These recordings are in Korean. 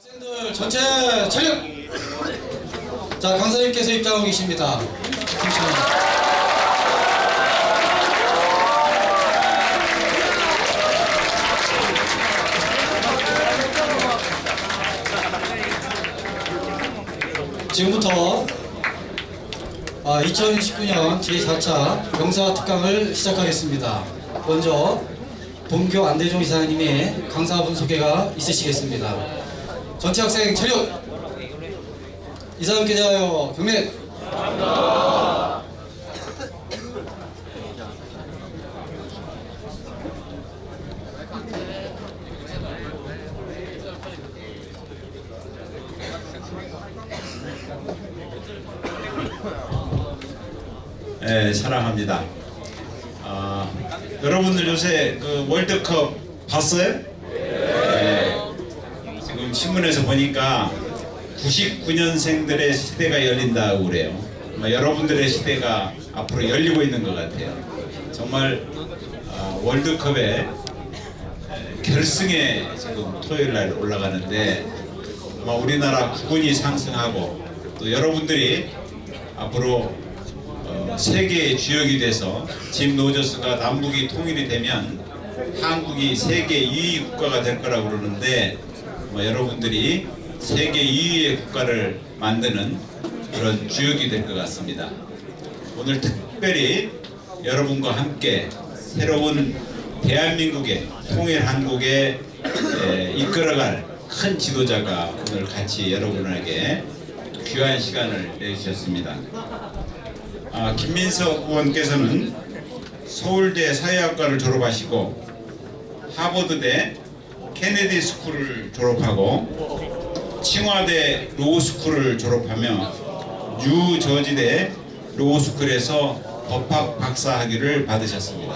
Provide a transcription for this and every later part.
학생들 전체 차렷! 자, 강사님께서 입장하고 계십니다. 잠시만요. 지금부터 2019년 제4차 병사특강을 시작하겠습니다. 먼저 본교 안대종 이사님의 강사분 소개가 있으시겠습니다. 전체 학생 차렷! 이사님께 대하여 경례! 네, 사랑합니다. 여러분들 요새 그 월드컵 봤어요? 네, 지금 신문에서 보니까 99년생들의 시대가 열린다고 그래요. 여러분들의 시대가 앞으로 열리고 있는 것 같아요. 정말 월드컵의 결승에 지금 토요일날 올라가는데 우리나라 국군이 상승하고 또 여러분들이 앞으로 세계의 주역이 돼서 짐 노저스가 남북이 통일이 되면 한국이 세계 2위 국가가 될 거라고 그러는데 여러분들이 세계 2위의 국가를 만드는 그런 주역이 될 것 같습니다. 오늘 특별히 여러분과 함께 새로운 대한민국의 통일 한국에 이끌어갈 큰 지도자가 오늘 같이 여러분에게 귀한 시간을 내주셨습니다. 김민석 의원께서는 서울대 사회학과를 졸업하시고 하버드대 케네디 스쿨을 졸업하고 칭화대 로우스쿨을 졸업하며 뉴저지대 로우스쿨에서 법학 박사 학위를 받으셨습니다.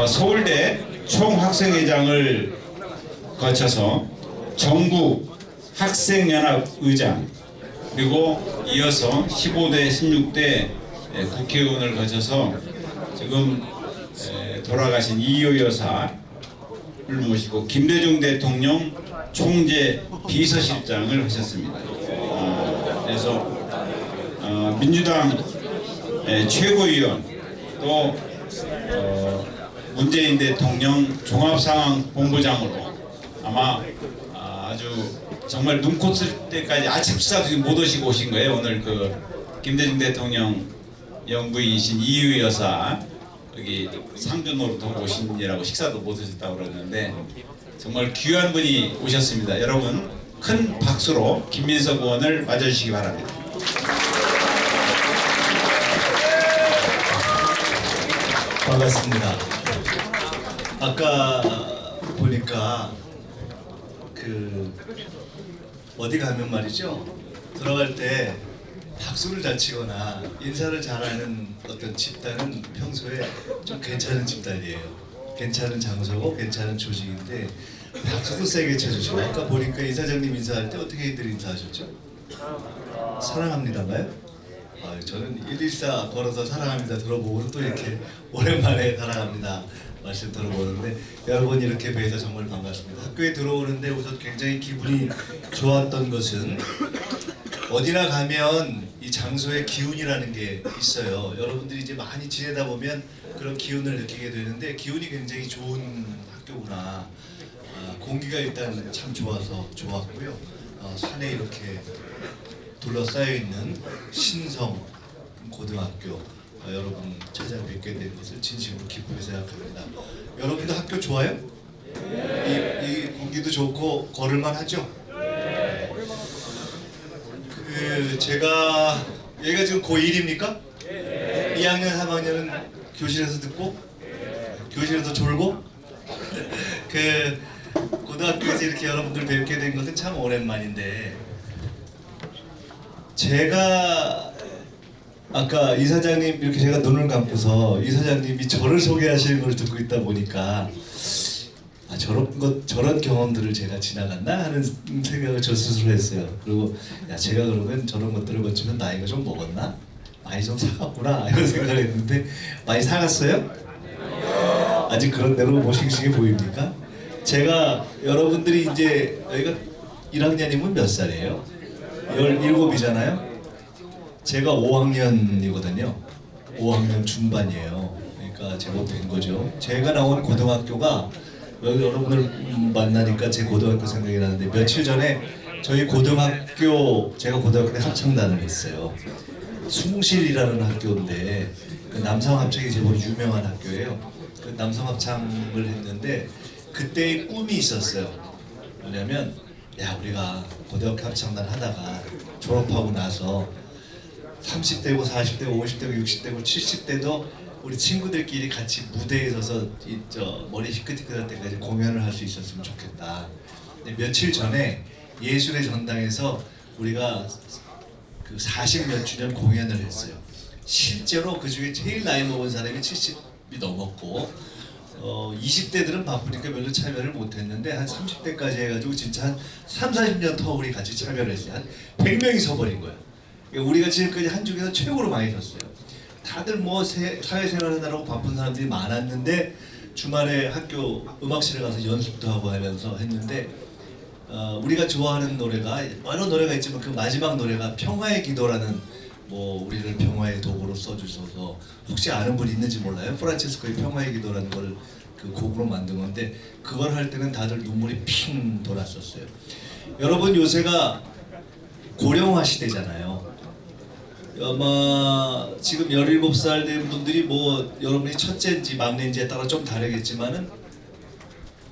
서울대 총학생회장을 거쳐서 전국 학생연합 의장 그리고 이어서 15대 16대 국회의원을 거쳐서 지금 돌아가신 이효 여사를 모시고 김대중 대통령 총재 비서실장을 하셨습니다. 그래서 민주당 최고위원 또 문재인 대통령 종합상황본부장으로 아마 아주 정말 눈 코 쓸 때까지 아침 식사도 못 오시고 오신 거예요. 오늘 그 김대중 대통령 영부인이신 이유 여사 여기 상주노로 더 오신이라고 식사도 못 하셨다고 그러는데 정말 귀한 분이 오셨습니다. 여러분 큰 박수로 김민석 의원을 맞아주시기 바랍니다. 반갑습니다. 아까 보니까 어디 가면 말이죠, 들어갈 때 박수를 잘 치거나 인사를 잘하는 어떤 집단은 평소에 좀 괜찮은 집단이에요. 괜찮은 장소고 괜찮은 조직인데 박수도 세게 쳐주시고, 아까 보니까 이사장님 인사할 때 어떻게 들 인사하셨죠? 사랑합니다가요? 저는 114 걸어서 사랑합니다 들어보고 또 이렇게 오랜만에 사랑합니다 말씀 들어보는데 여러분 이렇게 뵈서 정말 반갑습니다. 학교에 들어오는데 우선 굉장히 기분이 좋았던 것은 어디나 가면 이 장소의 기운이라는 게 있어요. 여러분들이 이제 많이 지내다 보면 그런 기운을 느끼게 되는데 기운이 굉장히 좋은 학교구나. 공기가 일단 참 좋아서 좋았고요. 산에 이렇게 둘러싸여 있는 신성 고등학교 여러분 찾아뵙게 된 것을 진심으로 기쁘게 생각합니다. 여러분도 학교 좋아요? 이 공기도 좋고 걸을만 하죠? 제가 얘가 지금 고1입니까? 2학년 3학년은 교실에서 듣고 교실에서 졸고 고등학교에서 이렇게 여러분들 뵙게 된 것은 참 오랜만인데, 제가 아까 이사장님 이렇게 제가 눈을 감고서 이사장님이 저를 소개하시는 걸 듣고 있다 보니까 저런 경험들을 제가 지나갔나 하는 생각을 저 스스로 했어요. 그리고 제가 그러면 저런 것들을 거치면 나이가 좀 먹었나? 많이 좀 사갔구나 이런 생각을 했는데 많이 사갔어요? 아직 그런 대로 뭐 싱싱해 보입니까? 제가 여러분들이 이제 여기가 1학년이면 몇 살이에요? 17이잖아요. 제가 5학년이거든요. 5학년 중반이에요. 그러니까 제법 된 거죠. 제가 나온 고등학교가 여기 여러분을 만나니까 제 고등학교 생각이 나는데 며칠 전에 저희 고등학교 제가 고등학교 때 합창단을 했어요. 숭실이라는 학교인데 그 남성 합창이 제법 유명한 학교예요. 그 남성 합창을 했는데 그때의 꿈이 있었어요. 뭐냐면 야 우리가 고등학교 합창단 하다가 졸업하고 나서 30대고 40대고 50대고 60대고 70대도 우리 친구들끼리 같이 무대에 서서 머리 희끗희끗할 때까지 공연을 할 수 있었으면 좋겠다. 근데 며칠 전에 예술의 전당에서 우리가 그 40몇 주년 공연을 했어요. 실제로 그 중에 제일 나이 먹은 사람이 70이 넘었고 20대들은 바쁘니까 별로 참여를 못했는데 한 30대까지 해가지고 진짜 한 3, 40년 터울이 같이 참여를 했어요. 한 100명이 서버린 거예요. 그러니까 우리가 지금까지 한 중에서 최고로 많이 섰어요. 다들 뭐 사회생활 하느라고 바쁜 사람들이 많았는데 주말에 학교 음악실에 가서 연습도 하고 하면서 했는데 우리가 좋아하는 노래가 여러 노래가 있지만 그 마지막 노래가 평화의 기도라는 뭐 우리를 평화의 도구로 써주셔서 혹시 아는 분 있는지 몰라요? 프란체스코의 평화의 기도라는 걸 그 곡으로 만든 건데 그걸 할 때는 다들 눈물이 핑 돌았었어요. 여러분 요새가 고령화 시대잖아요. 아마 지금 17살 된 분들이 뭐 여러분이 첫째인지 막내인지에 따라 좀 다르겠지만은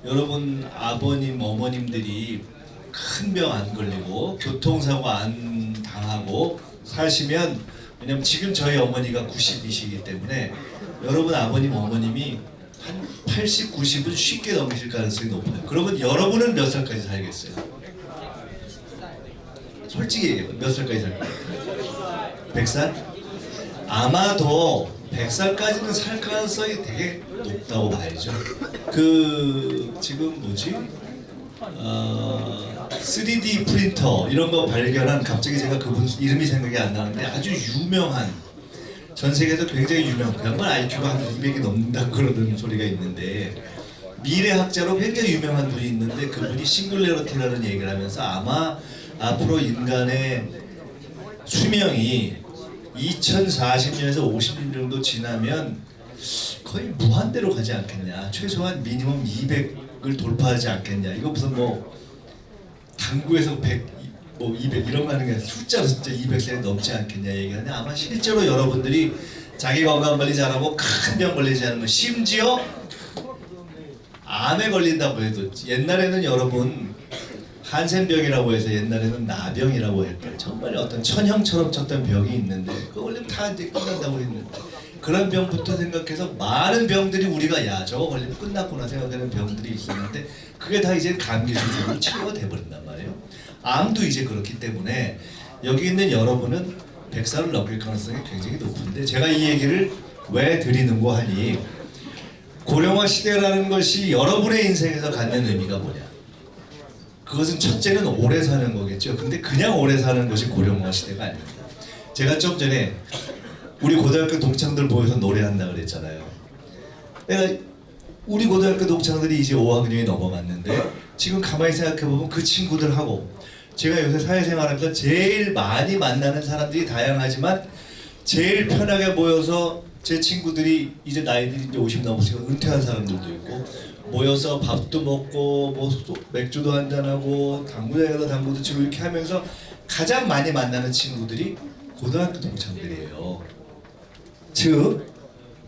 여러분 아버님 어머님들이 큰 병 안 걸리고 교통사고 안 당하고 사시면 왜냐면 지금 저희 어머니가 90이시기 때문에 여러분 아버님 어머님이 한 80, 90은 쉽게 넘기실 가능성이 높아요. 그러면 여러분은 몇 살까지 살겠어요? 솔직히 얘기해요. 몇 살까지 살까요? 100살? 아마도 100살까지는 살 가능성이 되게 높다고 봐야죠. 그 지금 뭐지? 3D 프린터 이런 거 발견한 갑자기 제가 그분 이름이 생각이 안 나는데 아주 유명한 전 세계에서 굉장히 유명한 그 양반 IQ가 한 200이 넘는다고 그러는 소리가 있는데 미래학자로 굉장히 유명한 분이 있는데 그분이 싱글레러티라는 얘기를 하면서 아마 앞으로 인간의 수명이 2040년에서 50년 정도 지나면 거의 무한대로 가지 않겠냐. 최소한 미니멈 200을 돌파하지 않겠냐. 이거 무슨 뭐 당구에서 100, 뭐 200 이런 거 하는 게 아니라 숫자로 진짜 200살이 넘지 않겠냐 얘기하는데 아마 실제로 여러분들이 자기 건강 관리 잘하고 큰 병 걸리지 않으면 심지어 암에 걸린다고 해도 옛날에는 여러분 한센병이라고 해서 옛날에는 나병이라고 했대요. 정말 어떤 천형처럼 쳤던 병이 있는데 그거 걸리면 다 이제 끝난다고 했는데 그런 병부터 생각해서 많은 병들이 우리가 야 저거 걸리면 끝났구나 생각하는 병들이 있었는데 그게 다 이제 감기 수준으로 치료가 돼버린단 말이에요. 암도 이제 그렇기 때문에 여기 있는 여러분은 100살을 넘길 가능성이 굉장히 높은데 제가 이 얘기를 왜 드리는고 하니 고령화 시대라는 것이 여러분의 인생에서 갖는 의미가 뭐냐. 그것은 첫째는 오래 사는 거겠죠. 근데 그냥 오래 사는 것이 고령화 시대가 아닙니다. 제가 좀 전에 우리 고등학교 동창들 모여서 노래한다 그랬잖아요. 내가 우리 고등학교 동창들이 이제 5학년이 넘어갔는데 지금 가만히 생각해보면 그 친구들하고 제가 요새 사회생활하면서 제일 많이 만나는 사람들이 다양하지만 제일 편하게 모여서 제 친구들이 이제 나이들이 이제 50 넘었으니까 은퇴한 사람들도 있고 모여서 밥도 먹고 뭐 맥주도 한잔하고 당구장에 가서 당구도 치고 이렇게 하면서 가장 많이 만나는 친구들이 고등학교 동창들이에요. 즉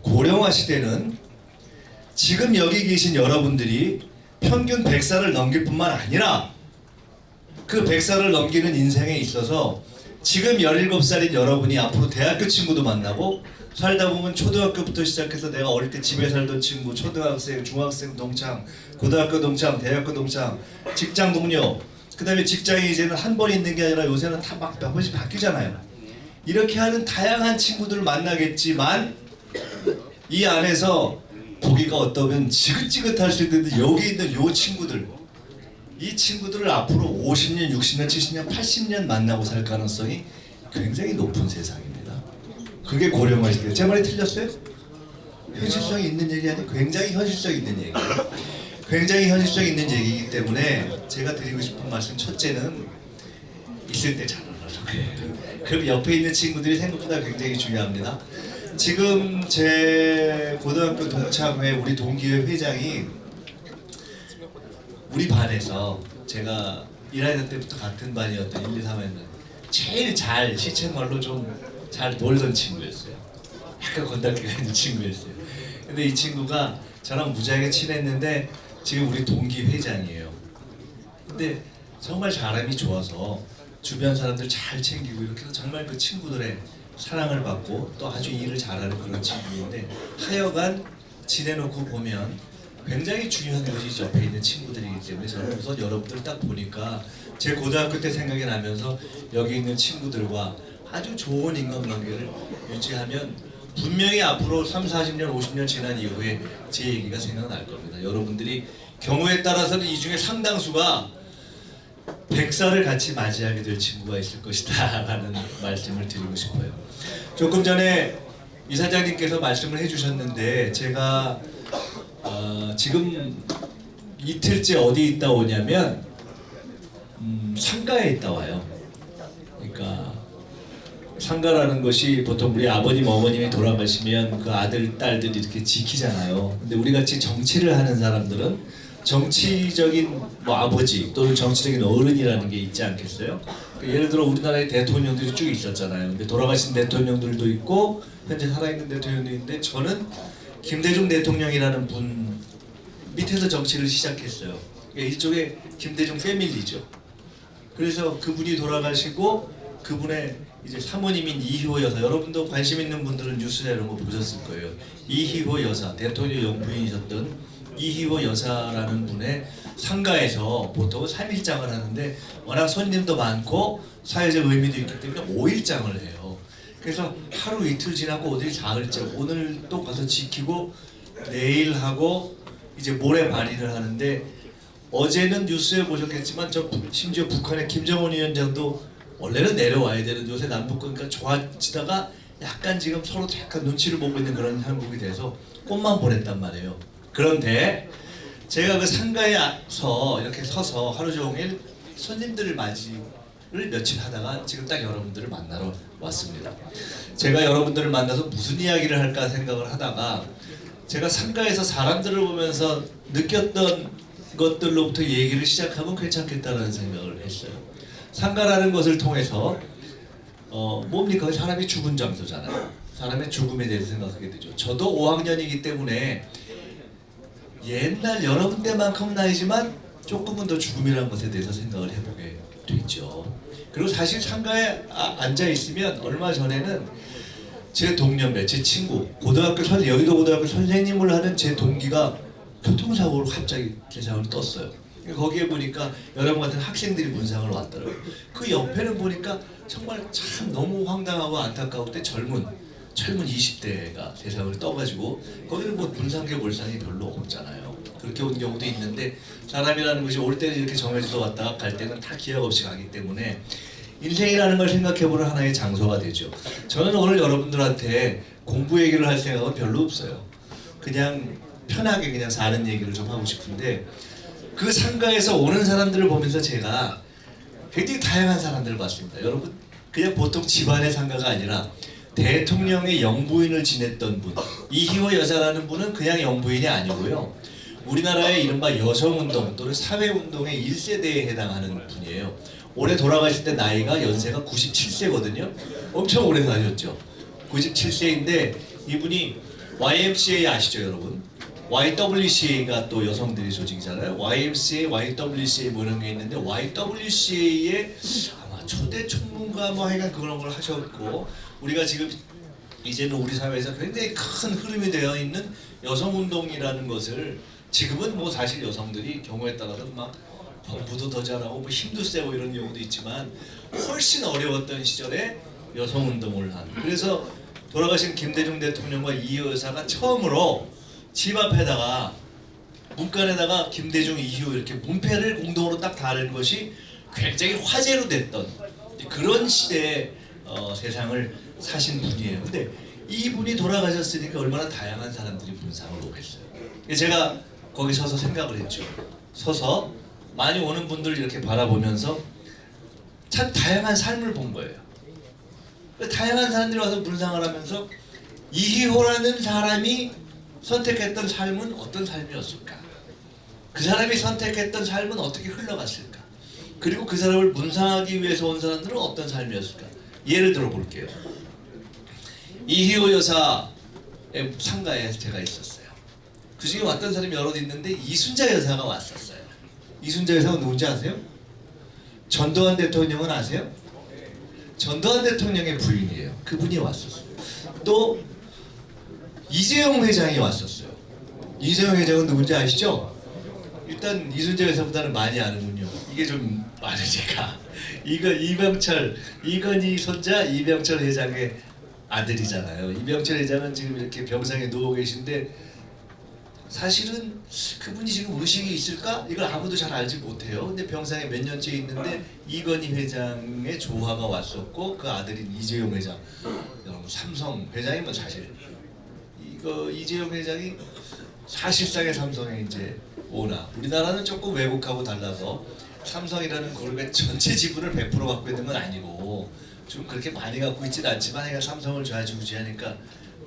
고령화 시대는 지금 여기 계신 여러분들이 평균 100살을 넘길 뿐만 아니라 그 100살을 넘기는 인생에 있어서 지금 17살인 여러분이 앞으로 대학교 친구도 만나고 살다 보면 초등학교부터 시작해서 내가 어릴 때 집에 살던 친구, 초등학생, 중학생 동창, 고등학교 동창, 대학교 동창, 직장 동료, 그 다음에 직장이 이제는 한 번 있는 게 아니라 요새는 다 막 몇 번씩 바뀌잖아요. 이렇게 하는 다양한 친구들을 만나겠지만 이 안에서 보기가 어떠면 지긋지긋할 수 있는데 여기 있는 요 친구들 이 친구들을 앞으로 50년, 60년, 70년, 80년 만나고 살 가능성이 굉장히 높은 세상입니다. 그게 고령화 시대예요. 제 말이 틀렸어요? 현실성이 있는 얘기 아니고 굉장히 현실성 있는 얘기예요. 굉장히 현실성 있는 얘기이기 때문에 제가 드리고 싶은 말씀 첫째는 있을 때 잘하라는 거예요. 그럼 옆에 있는 친구들이 생각보다 굉장히 중요합니다. 지금 제 고등학교 동창회 우리 동기회 회장이 우리 반에서 제가 1학년 때부터 같은 반이었던 1, 2, 3학년 제일 잘 시쳇말로 좀 잘 놀던 친구였어요. 약간 건달기가 있는 친구였어요. 근데 이 친구가 저랑 무지하게 친했는데 지금 우리 동기 회장이에요. 근데 정말 사람이 좋아서 주변 사람들 잘 챙기고 이렇게 해서 정말 그 친구들의 사랑을 받고 또 아주 일을 잘하는 그런 친구인데 하여간 지내놓고 보면 굉장히 중요한 것이 옆에 있는 친구들이기 때문에 저는 우선 여러분들 딱 보니까 제 고등학교 때 생각이 나면서 여기 있는 친구들과 아주 좋은 인간관계를 유지하면 분명히 앞으로 3, 40년, 50년 지난 이후에 제 얘기가 생각날 겁니다. 여러분들이 경우에 따라서는 이 중에 상당수가 100살을 같이 맞이하게 될 친구가 있을 것이다 라는 말씀을 드리고 싶어요. 조금 전에 이사장님께서 말씀을 해주셨는데 제가 지금 이틀째 어디 있다 오냐면 상가에 있다 와요. 그러니까 상가라는 것이 보통 우리 아버님 어머님이 돌아가시면 그 아들 딸들이 이렇게 지키잖아요. 근데 우리 같이 정치를 하는 사람들은 정치적인 뭐 아버지 또는 정치적인 어른이라는 게 있지 않겠어요? 예를 들어 우리나라에 대통령들이 쭉 있었잖아요. 근데 돌아가신 대통령들도 있고 현재 살아있는 대통령도 있는데 저는 김대중 대통령이라는 분 밑에서 정치를 시작했어요. 그러니까 일종의 김대중 패밀리죠. 그래서 그분이 돌아가시고 그분의 이제 사모님인 이희호 여사, 여러분도 관심 있는 분들은 뉴스나 이런 거 보셨을 거예요. 이희호 여사, 대통령 영부인이셨던 이희호 여사라는 분의 상가에서 보통 3일장을 하는데 워낙 손님도 많고 사회적 의미도 있기 때문에 5일장을 해요. 그래서 하루 이틀 지나고 어디 사흘째 오늘 또 가서 지키고 내일 하고 이제 모레 발의를 하는데 어제는 뉴스에 보셨겠지만 심지어 북한의 김정은 위원장도 원래는 내려와야 되는 요새 남북관계가 좋아지다가 약간 지금 서로 약간 눈치를 보고 있는 그런 한국이 돼서 꽃만 보냈단 말이에요. 그런데 제가 그 상가에서 이렇게 서서 하루 종일 손님들을 맞이를 며칠 하다가 지금 딱 여러분들을 만나러 왔습니다. 제가 여러분들을 만나서 무슨 이야기를 할까 생각을 하다가 제가 상가에서 사람들을 보면서 느꼈던 것들로부터 얘기를 시작하면 괜찮겠다는 생각을 했어요. 상가라는 것을 통해서 뭡니까? 사람이 죽은 장소잖아요. 사람의 죽음에 대해서 생각하게 되죠. 저도 5학년이기 때문에 옛날 여러분들만큼은 아니지만 조금은 더 죽음이라는 것에 대해서 생각을 해보게 되죠. 그리고 사실 상가에 앉아 있으면 얼마 전에는 제 동년배, 제 친구, 여의도 고등학교 선생님을 하는 제 동기가 교통사고로 갑자기 세상을 떴어요. 거기에 보니까 여러분 같은 학생들이 문상을 왔더라고요. 그 옆에는 보니까 정말 참 너무 황당하고 안타까울 때 젊은 20대가 세상을 떠가지고 거기는 뭐 문상계 몰상이 별로 없잖아요. 그렇게 온 경우도 있는데 사람이라는 것이 올 때는 이렇게 정해져서 왔다가 갈 때는 다 기약 없이 가기 때문에 인생이라는 걸 생각해보는 하나의 장소가 되죠. 저는 오늘 여러분들한테 공부 얘기를 할 생각은 별로 없어요. 그냥 편하게 그냥 사는 얘기를 좀 하고 싶은데 그 상가에서 오는 사람들을 보면서 제가 굉장히 다양한 사람들을 봤습니다. 여러분 그냥 보통 집안의 상가가 아니라 대통령의 영부인을 지냈던 분 이희호 여사라는 분은 그냥 영부인이 아니고요. 우리나라의 이른바 여성운동 또는 사회운동의 1세대에 해당하는 분이에요. 올해 돌아가실 때 나이가 연세가 97세거든요. 엄청 오래 사셨죠. 97세인데 이분이 YMCA 아시죠 여러분? YWCA가 또 여성들이 조직이잖아요. YMCA, YWCA 뭐 이런 게 있는데 YWCA의 아마 초대 총무가 뭐 하여간 그런 걸 하셨고 우리가 지금 이제는 우리 사회에서 굉장히 큰 흐름이 되어 있는 여성운동이라는 것을 지금은 뭐 사실 여성들이 경우에 따라서 막 공부도 더 잘하고 뭐 힘도 세고 이런 경우도 있지만 훨씬 어려웠던 시절에 여성운동을 한 그래서 돌아가신 김대중 대통령과 이희호 여사가 처음으로 집 앞에다가 문간에다가 김대중, 이희호 이렇게 문패를 공동으로 딱 달은 것이 굉장히 화제로 됐던 그런 시대의 세상을 사신 분이에요. 근데 이분이 돌아가셨으니까 얼마나 다양한 사람들이 문상을 오겠어요. 제가 거기 서서 생각을 했죠. 서서 많이 오는 분들 이렇게 바라보면서 참 다양한 삶을 본 거예요. 다양한 사람들이 와서 묵상을 하면서 이희호라는 사람이 선택했던 삶은 어떤 삶이었을까? 그 사람이 선택했던 삶은 어떻게 흘러갔을까? 그리고 그 사람을 묵상하기 위해서 온 사람들은 어떤 삶이었을까? 예를 들어 볼게요. 이희호 여사의 상가에 제가 있었어요. 그 중에 왔던 사람이 여럿 있는데 이순자 여사가 왔었어요. 이순자 여사가 누군지 아세요? 전두환 대통령은 아세요? 전두환 대통령의 부인이에요. 그분이 왔었어요. 또 이재용 회장이 왔었어요. 이재용 회장은 누군지 아시죠? 일단 이순자 여사보다는 많이 아는군요. 이게 좀 많으니까. 이병철, 이건희 손자 이병철 회장의 아들이잖아요. 이병철 회장은 지금 이렇게 병상에 누워 계신데 사실은 그분이 지금 의식이 있을까? 이걸 아무도 잘 알지 못해요. 근데 병상에 몇 년째 있는데 이건희 회장의 조화가 왔었고 그 아들인 이재용 회장, 여러분 삼성 회장이 뭐 사실 이거 이재용 회장이 사실상의 삼성의 이제 오나 우리나라는 조금 외국하고 달라서 삼성이라는 그룹의 전체 지분을 100% 갖고 있는 건 아니고 좀 그렇게 많이 갖고 있지는 않지만 얘가 삼성을 좌지우지하니까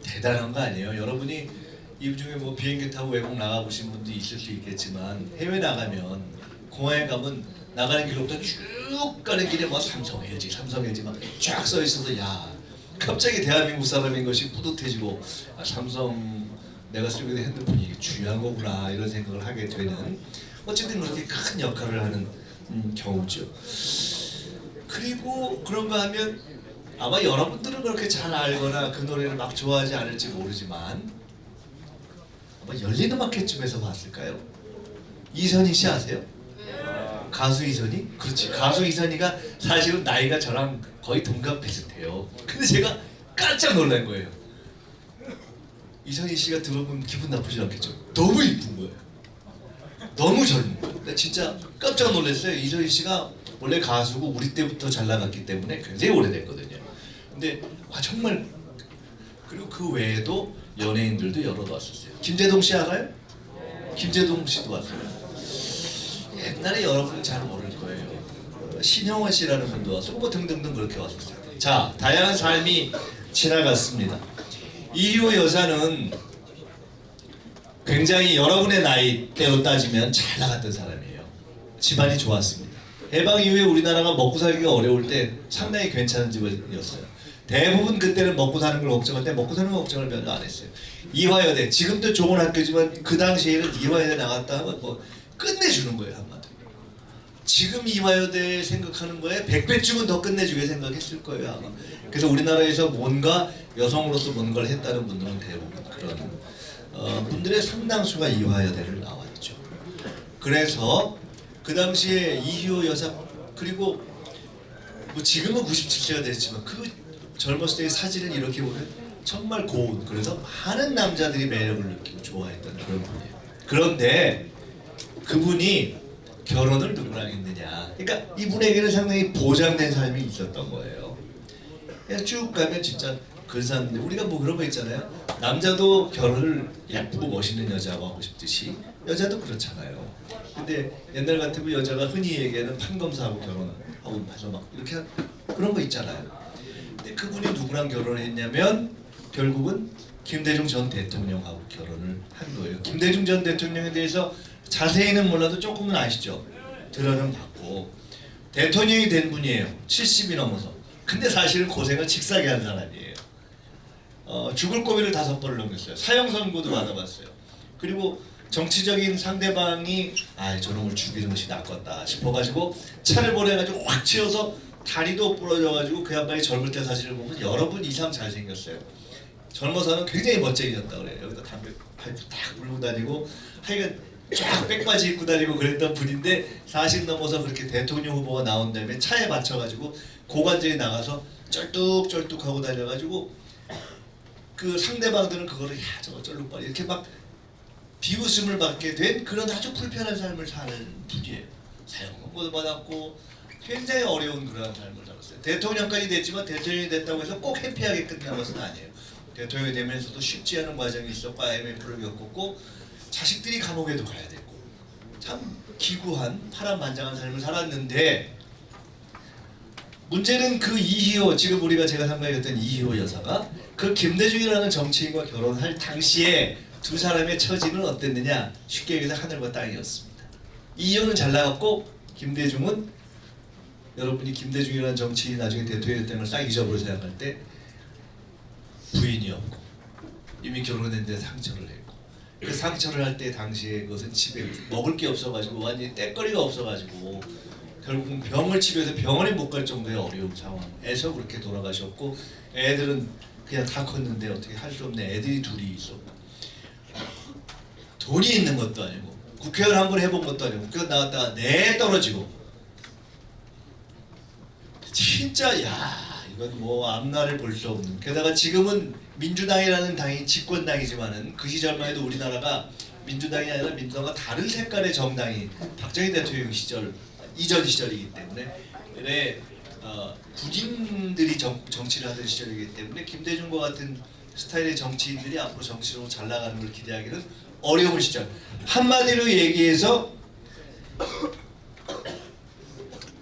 대단한 거 아니에요. 여러분이 이 중에 뭐 비행기 타고 외국 나가보신 분도 있을 수 있겠지만 해외 나가면 공항에 가면 나가는 길로부터 쭉 가는 길에 뭐 삼성 LG 막 쫙 써 있어서 야 갑자기 대한민국 사람인 것이 뿌듯해지고 아, 삼성 내가 쓰고 있는 핸드폰이 이게 중요한 거구나 이런 생각을 하게 되는 어쨌든 그렇게 큰 역할을 하는 경우죠. 그리고 그런가 하면 아마 여러분들은 그렇게 잘 알거나 그 노래를 막 좋아하지 않을지 모르지만 아마 열린음악회쯤에서 봤을까요? 이선희 씨 아세요? 가수 이선희? 그렇지. 가수 이선희가 사실은 나이가 저랑 거의 동갑 비슷해요. 근데 제가 깜짝 놀란 거예요. 이선희 씨가 들어보면 기분 나쁘지 않겠죠? 너무 이쁜 거예요. 너무 젊은 거예요. 나 진짜 깜짝 놀랐어요. 이선희 씨가 원래 가수고 우리 때부터 잘 나갔기 때문에 굉장히 오래됐거든요. 근데 정말 그리고 그 외에도 연예인들도 여러 왔었어요. 김재동 씨 알아요? 김재동 씨도 왔어요. 옛날에 여러분은 잘 모를 거예요. 신형원 씨라는 분도 왔었고 뭐 등등등 그렇게 왔었어요. 자, 다양한 삶이 지나갔습니다. 이희호 여사는 굉장히 여러분의 나이대로 따지면 잘 나갔던 사람이에요. 집안이 좋았습니다. 해방 이후에 우리나라가 먹고 살기가 어려울 때 상당히 괜찮은 집이었어요. 대부분 그때는 먹고 사는 걸 걱정할 때 먹고 사는 걸 걱정을 별로 안 했어요. 이화여대 지금도 좋은 학교지만 그 당시에는 이화여대 나갔다 하면 뭐 끝내주는 거예요 한마디로. 지금 이화여대 생각하는 거에 100배쯤은 더 끝내주게 생각했을 거예요 아마. 그래서 우리나라에서 뭔가 여성으로서 뭔가를 했다는 분들은 대부분 그런 분들의 상당수가 이화여대를 나왔죠. 그래서 그 당시에 이희호 여사 그리고 뭐 지금은 97세가 됐지만 그 젊었을 때의 사진을 이렇게 보면 정말 고운 그래서 많은 남자들이 매력을 느끼고 좋아했던 그런 분이에요. 그런데 그분이 결혼을 누구랑 했느냐 그러니까 이분에게는 상당히 보장된 삶이 있었던 거예요. 그냥 쭉 가면 진짜 근사한데 우리가 뭐 그런 거 있잖아요. 남자도 결혼을 예쁘고 멋있는 여자하고 하고 싶듯이 여자도 그렇잖아요. 근데 옛날 같으면 여자가 흔히 얘기하는 판검사하고 결혼하고 해서 막 이렇게 그런 거 있잖아요. 근데 그분이 누구랑 결혼했냐면 결국은 김대중 전 대통령하고 결혼을 한 거예요. 김대중 전 대통령에 대해서 자세히는 몰라도 조금은 아시죠? 들어는 봤고 대통령이 된 분이에요. 70이 넘어서. 근데 사실은 고생을 칙사게 한 사람이에요. 죽을 고비를 5번을 넘겼어요. 사형 선고도 받아봤어요. 그리고 정치적인 상대방이 저놈을 죽이는 것이 낫겠다 싶어가지고 차를 보내가지고 확 치워서 다리도 부러져가지고 그 양반이 젊을 때 사진을 보면 여러분 이상 잘생겼어요. 젊어서는 굉장히 멋쟁이였다 그래요. 여기다 담배 파이프 딱 물고 다니고 하여간 쫙 백바지 입고 다니고 그랬던 분인데 40 넘어서 그렇게 대통령 후보가 나온 다음에 차에 받쳐가지고 고관절이 나가서 쩔뚝쩔뚝하고 다녀가지고 그 상대방들은 그거를 저거 쩔룩거리 이렇게 막 비웃음을 받게 된 그런 아주 불편한 삶을 사는 분이에요. 사형 선고도 받았고 굉장히 어려운 그런 삶을 살았어요. 대통령까지 됐지만 대통령이 됐다고 해서 꼭 해피하게 끝난 것은 아니에요. 대통령이 되면서도 쉽지 않은 과정이 있었고 IMF를 겪었고 자식들이 감옥에도 가야 되고 참 기구한 파란만장한 삶을 살았는데 문제는 그 이희호 지금 우리가 제가 상가했던 이희호 여사가 그 김대중이라는 정치인과 결혼할 당시에 두 사람의 처지는 어땠느냐 쉽게 얘기해서 하늘과 땅이었습니다. 이희호는 잘 나갔고 김대중은 여러분이 김대중이라는 정치인이 나중에 대통령이 됐다는 걸 싹 잊어버려 생각할 때 부인이 없고 이미 결혼했는데 상처를 했고 그 상처를 할 때 당시에 그것은 집에 먹을 게 없어가지고 완전히 떼거리가 없어가지고 결국은 병을 치료해서 병원에 못 갈 정도의 어려운 상황에서 그렇게 돌아가셨고 애들은 그냥 다 컸는데 어떻게 할 수 없는 애들이 둘이 있었고 돈이 있는 것도 아니고 국회의원 한 번 해본 것도 아니고 국회의원 나갔다가 내 떨어지고 진짜 야 이건 뭐 앞날을 볼 수 없는 게다가 지금은 민주당이라는 당이 집권당이지만은 그 시절만 해도 우리나라가 민주당이 아니라 민주당과 다른 색깔의 정당이 박정희 대통령 시절 이전 시절이기 때문에 군인들이 정치를 하던 시절이기 때문에 김대중과 같은 스타일의 정치인들이 앞으로 정치로 잘 나가는 걸 기대하기는 어려운 시절. 한마디로 얘기해서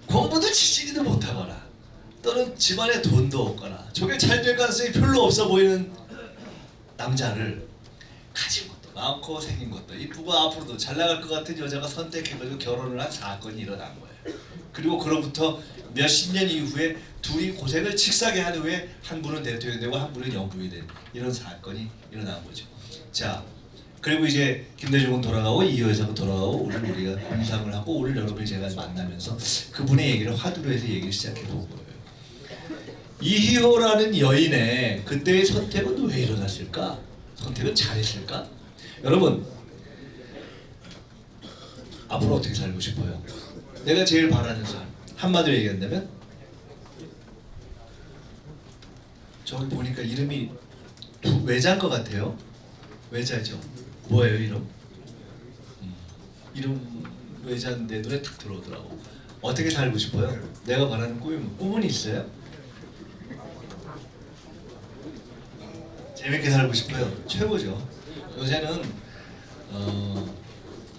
공부도 지지리도 못하거나 또는 집안에 돈도 없거나 저게 잘 될 가능성이 별로 없어 보이는 남자를 가진 것도 많고 생긴 것도 이쁘고 앞으로도 잘 나갈 것 같은 여자가 선택해가지고 결혼을 한 사건이 일어난 거예요. 그리고 그로부터 몇십 년 이후에 둘이 고생을 칙사게 한 후에 한 분은 대통령이 되고 한 분은 영부인이 된 이런 사건이 일어난 거죠. 자, 그리고 이제 김대중은 돌아가고 이희호 여사가 돌아가고 오늘 우리가 인상을 하고 오늘 여러분이 제가 만나면서 그분의 얘기를 화두로 해서 얘기를 시작해 본 거예요. 이희호라는 여인의 그때의 선택은 왜 일어났을까? 선택은 잘했을까? 여러분 앞으로 어떻게 살고 싶어요? 내가 제일 바라는 삶 한마디로 얘기한다면 저기 보니까 이름이 외자인 것 같아요. 외자죠. 뭐예요 이름? 이름 외자인데 눈에 탁 들어오더라고. 어떻게 살고 싶어요? 내가 바라는 꿈은 있어요? 재밌게 살고 싶어요. 최고죠. 요새는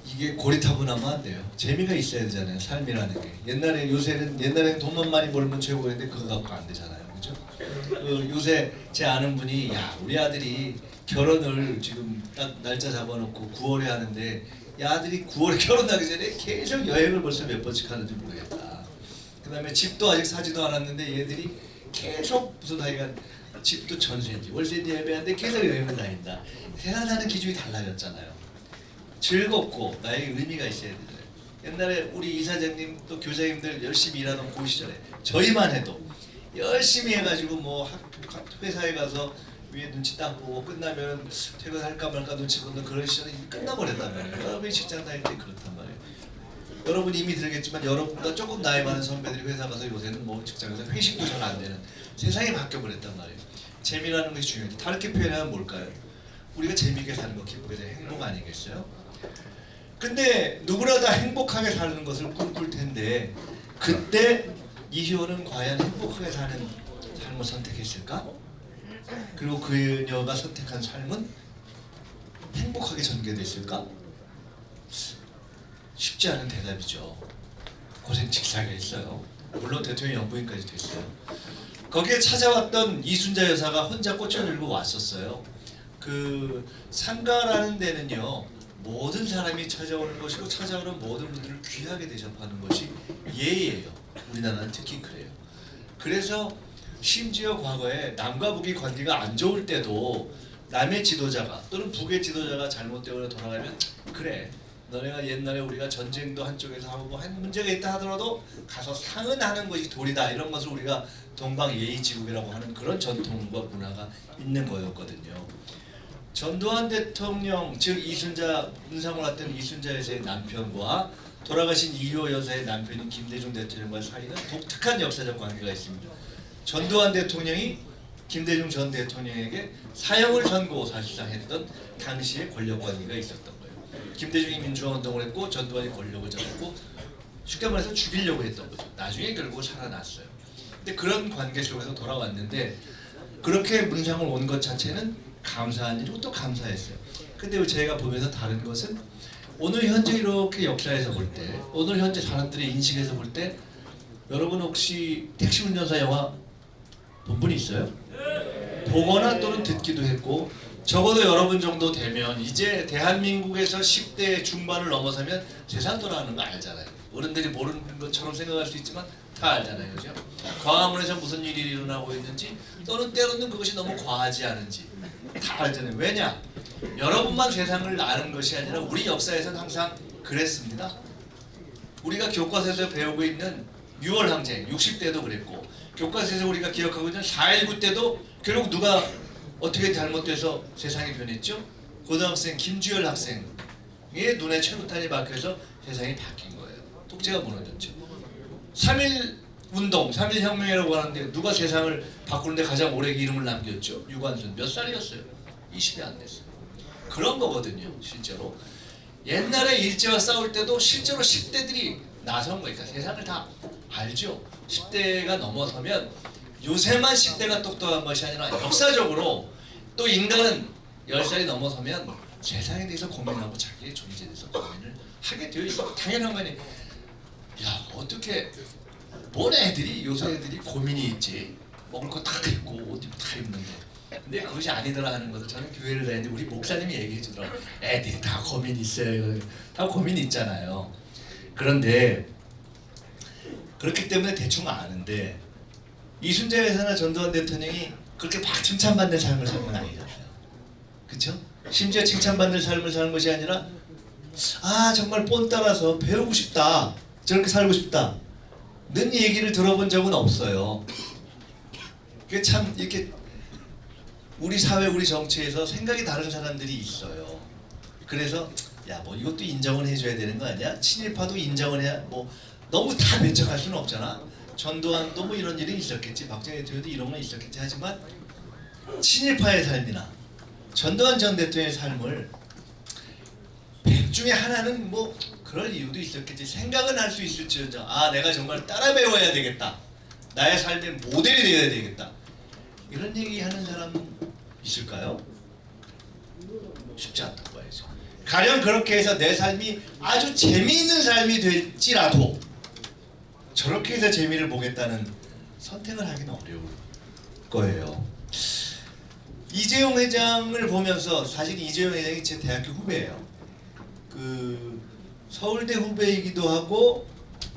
이게 고리타분하면 안 돼요. 재미가 있어야 되잖아요. 삶이라는 게. 옛날에는 돈만 많이 벌면 최고였는데 그거 갖고 안 되잖아요. 그렇죠? 요새 제 아는 분이 야 우리 아들이 결혼을 지금 딱 날짜 잡아놓고 9월에 하는데 야 아들이 9월에 결혼하기 전에 계속 여행을 벌써 몇 번씩 하는지 모르겠다. 그 다음에 집도 아직 사지도 않았는데 얘들이 계속 무슨 하여간 집도 전세인지 월세인지 예매하는데 계속 여행을 다닌다. 세상 사는 기준이 달라졌잖아요. 즐겁고 나에게 의미가 있어야 되잖아요. 옛날에 우리 이사장님 또 교장님들 열심히 일하던 그 시절에 저희만 해도 열심히 해가지고 뭐 회사에 가서 위에 눈치 딱 보고 끝나면 퇴근할까 말까 눈치 보는 그런 시절이 끝나버렸단 말이에요. 여러분이 직장 다닐 때 그렇단 말이에요. 여러분 이미 들겠지만 여러분보다 조금 나이 많은 선배들이 회사 가서 요새는 뭐 직장에서 회식도 잘 안 되는 세상이 바뀌어버렸단 말이에요. 재미라는 것이 중요해요. 다르게 표현하면 뭘까요? 우리가 재미있게 사는 거 기쁘게 사는 행복 아니겠어요? 근데 누구나 다 행복하게 사는 것을 꿈꿀 텐데 그때 이희호는 과연 행복하게 사는 삶을 선택했을까? 그리고 그녀가 선택한 삶은 행복하게 전개됐을까? 쉽지 않은 대답이죠. 고생 직사게 했어요. 물론 대통령 영부인까지 됐어요. 거기에 찾아왔던 이순자 여사가 혼자 꽃을 들고 왔었어요. 그 상가라는 데는요 모든 사람이 찾아오는 것이고 찾아오는 모든 분들을 귀하게 대접하는 것이 예의예요. 우리나라는 특히 그래요. 그래서 심지어 과거에 남과 북이 관계가 안 좋을 때도 남의 지도자가 또는 북의 지도자가 잘못되거나 돌아가면 그래 너네가 옛날에 우리가 전쟁도 한쪽에서 하고 뭐 한 문제가 있다 하더라도 가서 상은하는 것이 도리다 이런 것을 우리가 동방예의지국이라고 하는 그런 전통과 문화가 있는 거였거든요. 전두환 대통령 즉 이순자 문상을 왔던 이순자 여사의 남편과 돌아가신 이희호 여사의 남편인 김대중 대통령과의 사이는 독특한 역사적 관계가 있습니다. 전두환 대통령이 김대중 전 대통령에게 사형을 선고 사실상 했던 당시의 권력 관계가 있었던 거예요. 김대중이 민주화 운동을 했고 전두환이 권력을 잡고 쉽게 말해서 죽이려고 했던 거죠. 나중에 결국 살아났어요. 근데 그런 관계 속에서 돌아왔는데 그렇게 문상을 온 것 자체는 감사한 일이고 또 감사했어요. 근데 저희가 보면서 다른 것은 오늘 현재 이렇게 역사에서 볼 때, 오늘 현재 사람들의 인식에서 볼 때, 여러분 혹시 택시 운전사 영화 본 분 있어요? 보거나 또는 듣기도 했고, 적어도 여러분 정도 되면 이제 대한민국에서 10대 중반을 넘어서면 세상 돌아가는 거 알잖아요. 어른들이 모르는 것처럼 생각할 수 있지만 다 알잖아요, 그죠? 광화문에서 무슨 일이 일어나고 있는지, 또는 때로는 그것이 너무 과하지 않은지 다 알잖아요. 왜냐? 여러분만 세상을 아는 것이 아니라 우리 역사에서는 항상 그랬습니다. 우리가 교과서에서 배우고 있는 6월 항쟁, 60대도 그랬고, 교과서에서 우리가 기억하고 있는 4.19 때도 결국 누가 어떻게 잘못돼서 세상이 변했죠? 고등학생 김주열 학생의 눈에 최루탄이 박혀서 세상이 바뀐 거예요. 독재가 무너졌죠. 3.1 운동, 3.1 혁명이라고 하는데 누가 세상을 바꾸는데 가장 오래 이름을 남겼죠? 유관순. 몇 살이었어요? 20대 안 됐어요. 그런 거거든요, 실제로. 옛날에 일제와 싸울 때도 실제로 10대들이 나선 거니까 그러니까 세상을 다 알죠. 10대가 넘어서면 요새만 10대가 똑똑한 것이 아니라 역사적으로 또 인간은 10살이 넘어서면 세상에 대해서 고민하고 자기의 존재에 대해서 고민을 하게 되어 있어. 당연한 거 아니에요. 야, 어떻게 뭔 애들이 요새 애들이 고민이 있지. 먹을 거 다 입고 옷 입고 다 입는데. 근데 그것이 아니더라 하는 것을 저는 교회를 다니는데 우리 목사님이 얘기해 주더라고요. 애들이 다 고민 있어요. 다 고민 있잖아요. 그런데 그렇기 때문에 대충 아는데 이순재 회사나 전두환 대통령이 그렇게 막 칭찬받는 삶을 산 건 아니잖아요. 그렇죠? 심지어 칭찬받는 삶을 사는 것이 아니라 아 정말 본따라서 배우고 싶다. 저렇게 살고 싶다. 는 얘기를 들어본 적은 없어요. 그게 참 이렇게 우리 사회 우리 정치에서 생각이 다른 사람들이 있어요. 그래서 야 뭐 이것도 인정을 해줘야 되는 거 아니야? 친일파도 인정을 해야 뭐 너무 다 배척할 수는 없잖아. 전두환도 뭐 이런 일이 있었겠지, 박정희 대통령도 이런 건 있었겠지 하지만 친일파의 삶이나 전두환 전 대통령의 삶을 100 중에 하나는 뭐 그럴 이유도 있었겠지 생각은 할 수 있을지언정 아 내가 정말 따라 배워야 되겠다, 나의 삶의 모델이 되어야 되겠다 이런 얘기하는 사람 있을까요? 쉽지 않다고 봐야죠. 가령 그렇게 해서 내 삶이 아주 재미있는 삶이 될지라도 저렇게 해서 재미를 보겠다는 선택을 하기는 어려울 거예요. 이재용 회장을 보면서 사실 이재용 회장이 제 대학교 후배예요. 그 서울대 후배이기도 하고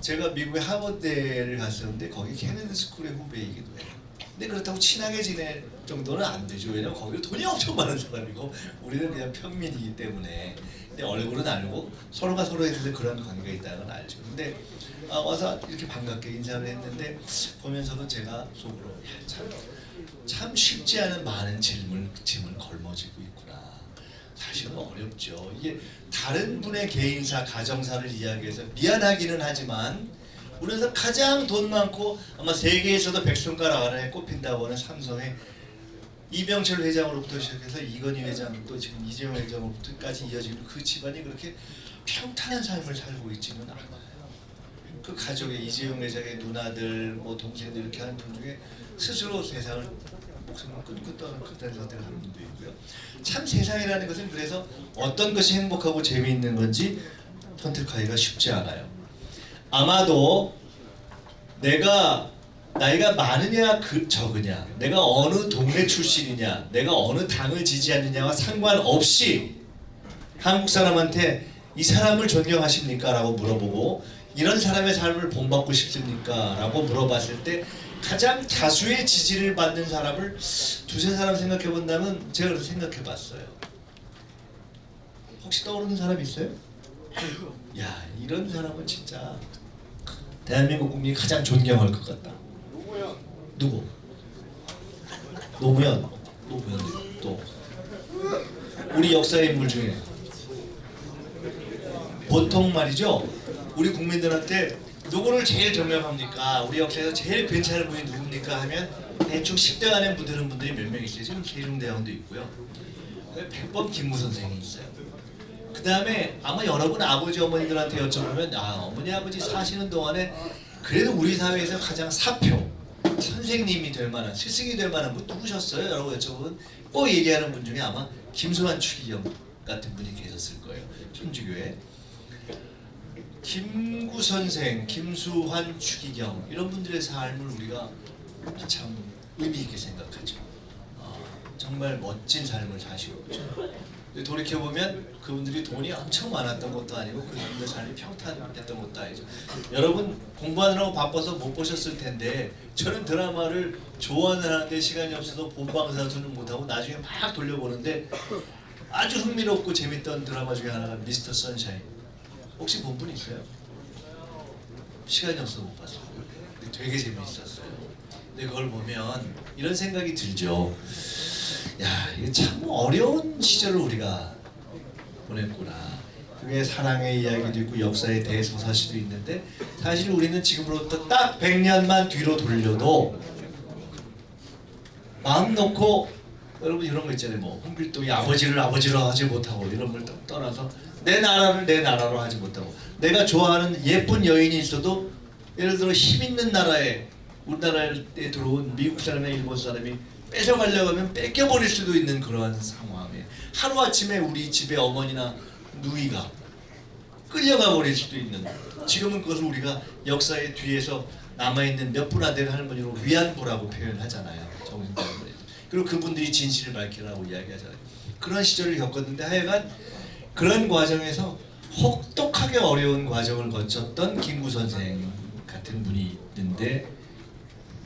제가 미국의 하버드대를 갔었는데 거기 케네디 스쿨의 후배이기도 해요. 근데 그렇다고 친하게 지낼 정도는 안 되죠. 왜냐면 거기 돈이 엄청 많은 사람이고 우리는 그냥 평민이기 때문에. 근데 얼굴은 알고 서로가 서로에 대해서 그런 관계가 있다는 건 알죠. 근데 와서 이렇게 반갑게 인사를 했는데 보면서도 제가 속으로 참 쉽지 않은 많은 짐을 걸머쥐고 있구나. 사실은 어렵죠. 이게 다른 분의 개인사, 가정사를 이야기해서 미안하기는 하지만 우리나라에서 가장 돈 많고 아마 세계에서도 백손가락 안에 꼽힌다고 하는 삼성의 이병철 회장으로부터 시작해서 이건희 회장 또 지금 이재용 회장으로부터까지 이어지는 그 집안이 그렇게 평탄한 삶을 살고 있지는 않아요. 그 가족의 이재용 회장의 누나들, 뭐 동생들 이렇게 하는 분 중에 스스로 세상을 목숨을 끊고 떠나는 그딴 선택을 하는 분도 있고요. 참 세상이라는 것은 그래서 어떤 것이 행복하고 재미있는 건지 선택하기가 쉽지 않아요. 아마도 내가 나이가 많으냐 적으냐, 내가 어느 동네 출신이냐, 내가 어느 당을 지지하느냐와 상관없이 한국 사람한테 이 사람을 존경하십니까? 라고 물어보고 이런 사람의 삶을 본받고 싶습니까? 라고 물어봤을 때 가장 다수의 지지를 받는 사람을 두세 사람 생각해 본다면 제가 그래서 생각해 봤어요. 혹시 떠오르는 사람 있어요? 야 이런 사람은 진짜 대한민국 국민이 가장 존경할 것 같다. 누구? 노무현 또 우리 역사의 인물 중에 보통 말이죠. 우리 국민들한테 누구를 제일 존경합니까? 우리 역사에서 제일 괜찮은 분이 누굽니까? 하면 대충 10대 안에 묻는 분들이 몇 명 있어요. 지금 세종대왕도 있고요. 100번 김무 선생이 있어요. 그 다음에 아마 여러분 아버지 어머니들한테 여쭤보면 어머니 아버지 사시는 동안에 그래도 우리 사회에서 가장 사표 선생님이 될 만한 스승이 될 만한 분 누구셨어요? 라고 여쭤보면 꼭 얘기하는 분 중에 아마 김수환 추기경 같은 분이 계셨을 거예요. 천주교에. 김구 선생, 김수환, 추기경 이런 분들의 삶을 우리가 참 의미 있게 생각하죠. 정말 멋진 삶을 사시고 돌이켜 보면 그분들이 돈이 엄청 많았던 것도 아니고 그분들 삶이 평탄했던 것도 아니죠. 여러분 공부하느라고 바빠서 못 보셨을 텐데 저는 드라마를 좋아는 하는데 시간이 없어서 본방사수는 못하고 나중에 막 돌려보는데 아주 흥미롭고 재밌던 드라마 중에 하나가 미스터 선샤인. 혹시 본 분 있어요? 시간이 없어서 못 봤어요. 근데 되게 재미있었어요. 근데 그걸 보면 이런 생각이 들죠. 야, 이게 참 어려운 시절을 우리가 보냈구나. 그게 사랑의 이야기도 있고 역사의 대소사시도 있는데 사실 우리는 지금으로부터 딱 100년만 뒤로 돌려도 마음 놓고 여러분 이런 거 있잖아요. 뭐 홍길동이 아버지를 아버지로 하지 못하고 이런 걸 떠나서 내 나라를 내 나라로 하지 못하고 내가 좋아하는 예쁜 여인이 있어도 예를 들어 힘 있는 나라에 우리나라에 들어온 미국 사람이나 일본 사람이 뺏어가려고 하면 뺏겨버릴 수도 있는 그러한 상황에 하루아침에 우리 집의 어머니나 누이가 끌려가 버릴 수도 있는 지금은 그것을 우리가 역사의 뒤에서 남아있는 몇 분 안 되는 할머니로 위안부라고 표현하잖아요. 정신병원에. 그리고 그분들이 진실을 밝히라고 이야기하잖아요. 그런 시절을 겪었는데 하여간 그런 과정에서 혹독하게 어려운 과정을 거쳤던 김구 선생 같은 분이 있는데